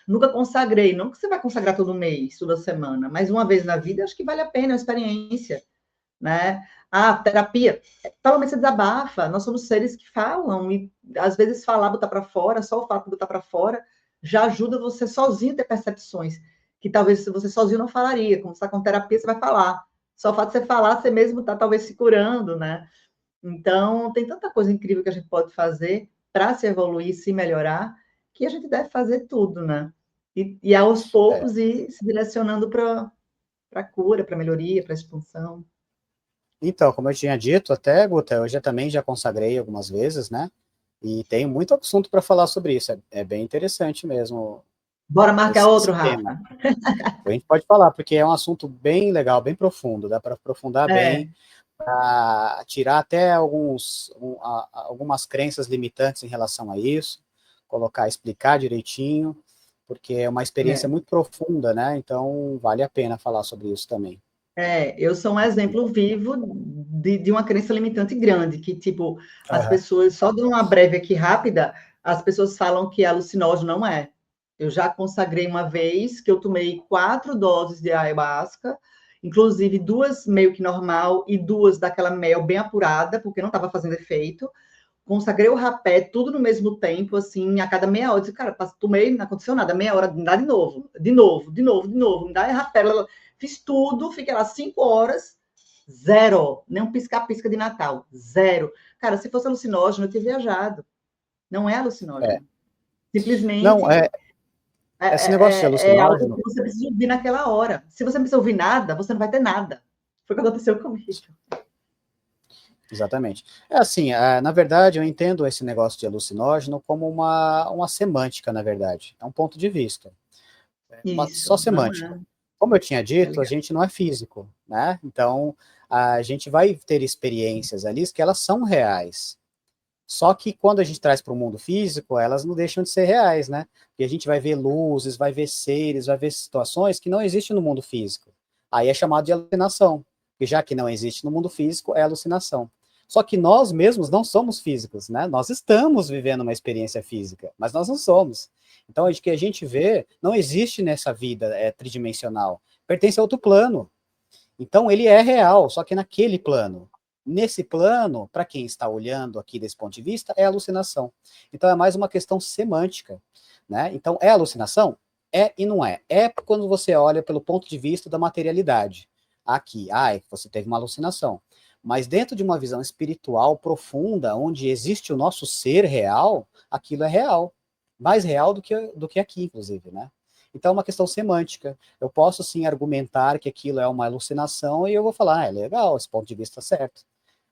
nunca consagrei. Não que você vai consagrar todo mês, toda semana, mas uma vez na vida, acho que vale a pena a experiência, né? Terapia, pelo menos você desabafa, nós somos seres que falam, e às vezes falar, botar para fora, só o fato de botar para fora, já ajuda você sozinho a ter percepções, que talvez se você sozinho não falaria, como você está com terapia, você vai falar, só o fato de você falar, você mesmo está talvez se curando, né? Então, tem tanta coisa incrível que a gente pode fazer para se evoluir, se melhorar, que a gente deve fazer tudo, né? E aos poucos ir se direcionando para a cura, para a melhoria, para a expansão. Então, como eu tinha dito até, Guta, eu também já consagrei algumas vezes, né? E tenho muito assunto para falar sobre isso. É bem interessante mesmo. Bora marcar outro, Rafa. Tema. A gente pode falar, porque é um assunto bem legal, bem profundo. Dá para aprofundar bem, para tirar até algumas crenças limitantes em relação a isso, explicar direitinho, porque é uma experiência muito profunda, né? Então, vale a pena falar sobre isso também. Eu sou um exemplo vivo de uma crença limitante grande, que, tipo, as pessoas, só dando uma breve aqui rápida, as pessoas falam que alucinógeno não é. Eu já consagrei uma vez que eu tomei 4 doses de ayahuasca, inclusive 2 meio que normal e 2 daquela mel bem apurada, porque não estava fazendo efeito. Consagrei o rapé, tudo no mesmo tempo, assim, a cada meia hora. Eu disse, cara, tomei, não aconteceu nada, meia hora, me dá de novo, me dá rapé. Fiz tudo, fiquei lá 5 horas, zero, nem um pisca-pisca de Natal, zero. Cara, se fosse alucinógeno, eu teria viajado. Não é alucinógeno. Simplesmente... Não, esse negócio de alucinógeno... algo que você precisa ouvir naquela hora. Se você não precisa ouvir nada, você não vai ter nada. Foi o que aconteceu comigo. Exatamente. É assim, na verdade, eu entendo esse negócio de alucinógeno como uma semântica, na verdade. É um ponto de vista. Mas Isso, só não semântica. é, Como eu tinha tá dito, a ligado? gente não é físico, né? Então, a gente vai ter experiências ali que elas são reais. Só que quando a gente traz para o mundo físico, elas não deixam de ser reais, né? Porque a gente vai ver luzes, vai ver seres, vai ver situações que não existem no mundo físico. Aí é chamado de alucinação. E já que não existe no mundo físico, é alucinação. Só que nós mesmos não somos físicos, né? Nós estamos vivendo uma experiência física, mas nós não somos. Então, o que a gente vê não existe nessa vida tridimensional. Pertence a outro plano. Então, ele é real, só que naquele plano. Nesse plano, para quem está olhando aqui desse ponto de vista, é alucinação. Então, é mais uma questão semântica. Né? Então, é alucinação? É e não é. É quando você olha pelo ponto de vista da materialidade. Aqui, você teve uma alucinação. Mas dentro de uma visão espiritual profunda, onde existe o nosso ser real, aquilo é real. Mais real do que aqui, inclusive, né? Então, é uma questão semântica. Eu posso, sim, argumentar que aquilo é uma alucinação e eu vou falar, é legal, esse ponto de vista é certo.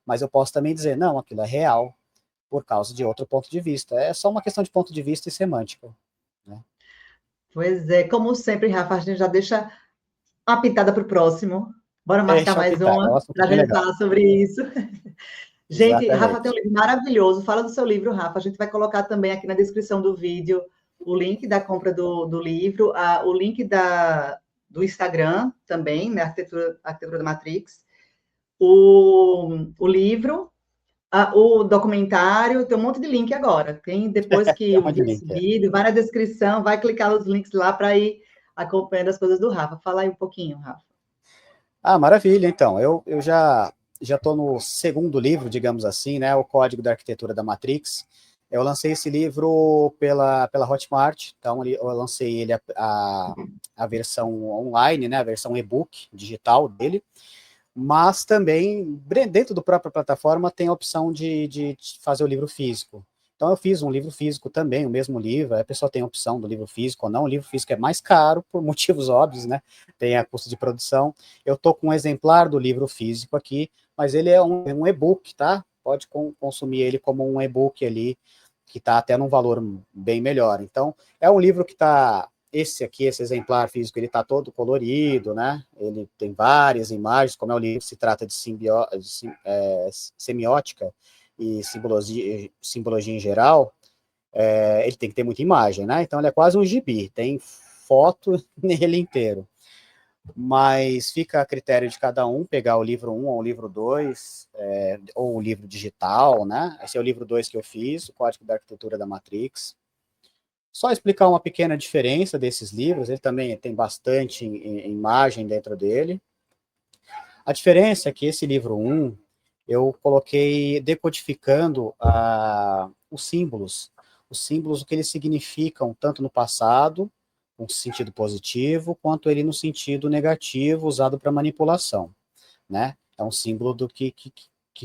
Mas eu posso também dizer, não, aquilo é real, por causa de outro ponto de vista. É só uma questão de ponto de vista e semântica. Né? Pois é, como sempre, Rafa, a gente já deixa uma pitada para o próximo. Bora marcar Deixa eu mais apitar, é uma um assunto para a bem gente legal. falar sobre isso. Gente, Rafa tem um Exatamente. livro maravilhoso. Fala do seu livro, Rafa. A gente vai colocar também aqui na descrição do vídeo o link da compra do livro, o link do Instagram também, né? Arquitetura da Matrix, o livro, o documentário, tem um monte de link agora. Tem depois que Tem um o monte de vídeo link. subido, vai na descrição, vai clicar nos links lá para ir acompanhando as coisas do Rafa. Fala aí um pouquinho, Rafa. Maravilha, então. Eu já estou no segundo livro, digamos assim, né? O Código da Arquitetura da Matrix. Eu lancei esse livro pela Hotmart, então eu lancei ele a versão online, né? A versão e-book digital dele. Mas também, dentro do própria plataforma, tem a opção de fazer o livro físico. Então, eu fiz um livro físico também, o mesmo livro. A pessoa tem a opção do livro físico ou não. O livro físico é mais caro, por motivos óbvios, né? Tem a custo de produção. Eu estou com um exemplar do livro físico aqui, mas ele é um e-book, tá? Pode consumir ele como um e-book ali, que está até num valor bem melhor. Então, é um livro que está esse exemplar físico, ele está todo colorido, né? Ele tem várias imagens, como é o livro, se trata de semiótica e simbologia em geral, ele tem que ter muita imagem, né? Então ele é quase um gibi, tem foto nele inteiro. Mas fica a critério de cada um pegar o livro 1 ou o livro 2, ou o livro digital, né? Esse é o livro 2 que eu fiz, o Código da Arquitetura da Matrix. Só explicar uma pequena diferença desses livros, ele também tem bastante imagem dentro dele. A diferença é que esse livro 1, eu coloquei decodificando os símbolos, o que eles significam, tanto no passado, no sentido positivo, quanto ele no sentido negativo, usado para manipulação. Né? É um símbolo do que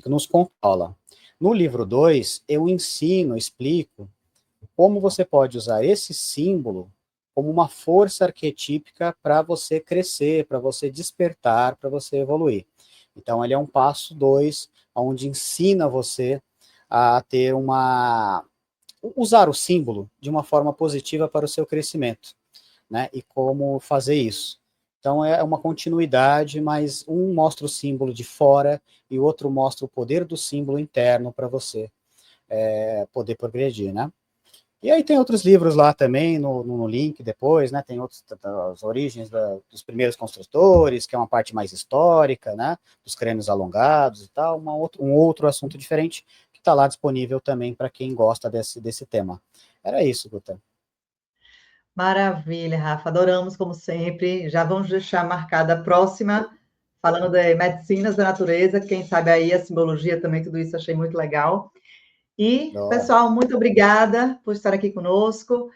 nos controla. No livro 2, eu explico como você pode usar esse símbolo como uma força arquetípica para você crescer, para você despertar, para você evoluir. Então, ele é um passo 2, onde ensina você a ter usar o símbolo de uma forma positiva para o seu crescimento, né? E como fazer isso. Então, é uma continuidade, mas um mostra o símbolo de fora e o outro mostra o poder do símbolo interno para você poder progredir, né? E aí tem outros livros lá também, no link depois, né? Tem outros, as origens dos primeiros construtores, que é uma parte mais histórica, né? Dos crânios alongados e tal, um outro assunto diferente, que está lá disponível também para quem gosta desse tema. Era isso, Guta. Maravilha, Rafa. Adoramos, como sempre. Já vamos deixar marcada a próxima, falando de medicinas da natureza. Quem sabe aí a simbologia também, tudo isso achei muito legal. E, Oh, pessoal, muito obrigada por estar aqui conosco.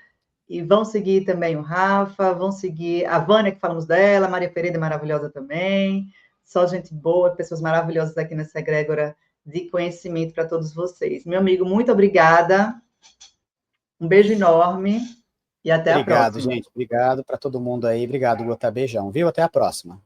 E vão seguir também o Rafa, vão seguir a Vânia, que falamos dela, a Maria Pereira, maravilhosa também. Só gente boa, pessoas maravilhosas aqui nessa egrégora de conhecimento para todos vocês. Meu amigo, muito obrigada. Um beijo enorme e até a obrigado, próxima. gente. Obrigado para todo mundo aí. Obrigado, Guta. Beijão, viu? Até a próxima.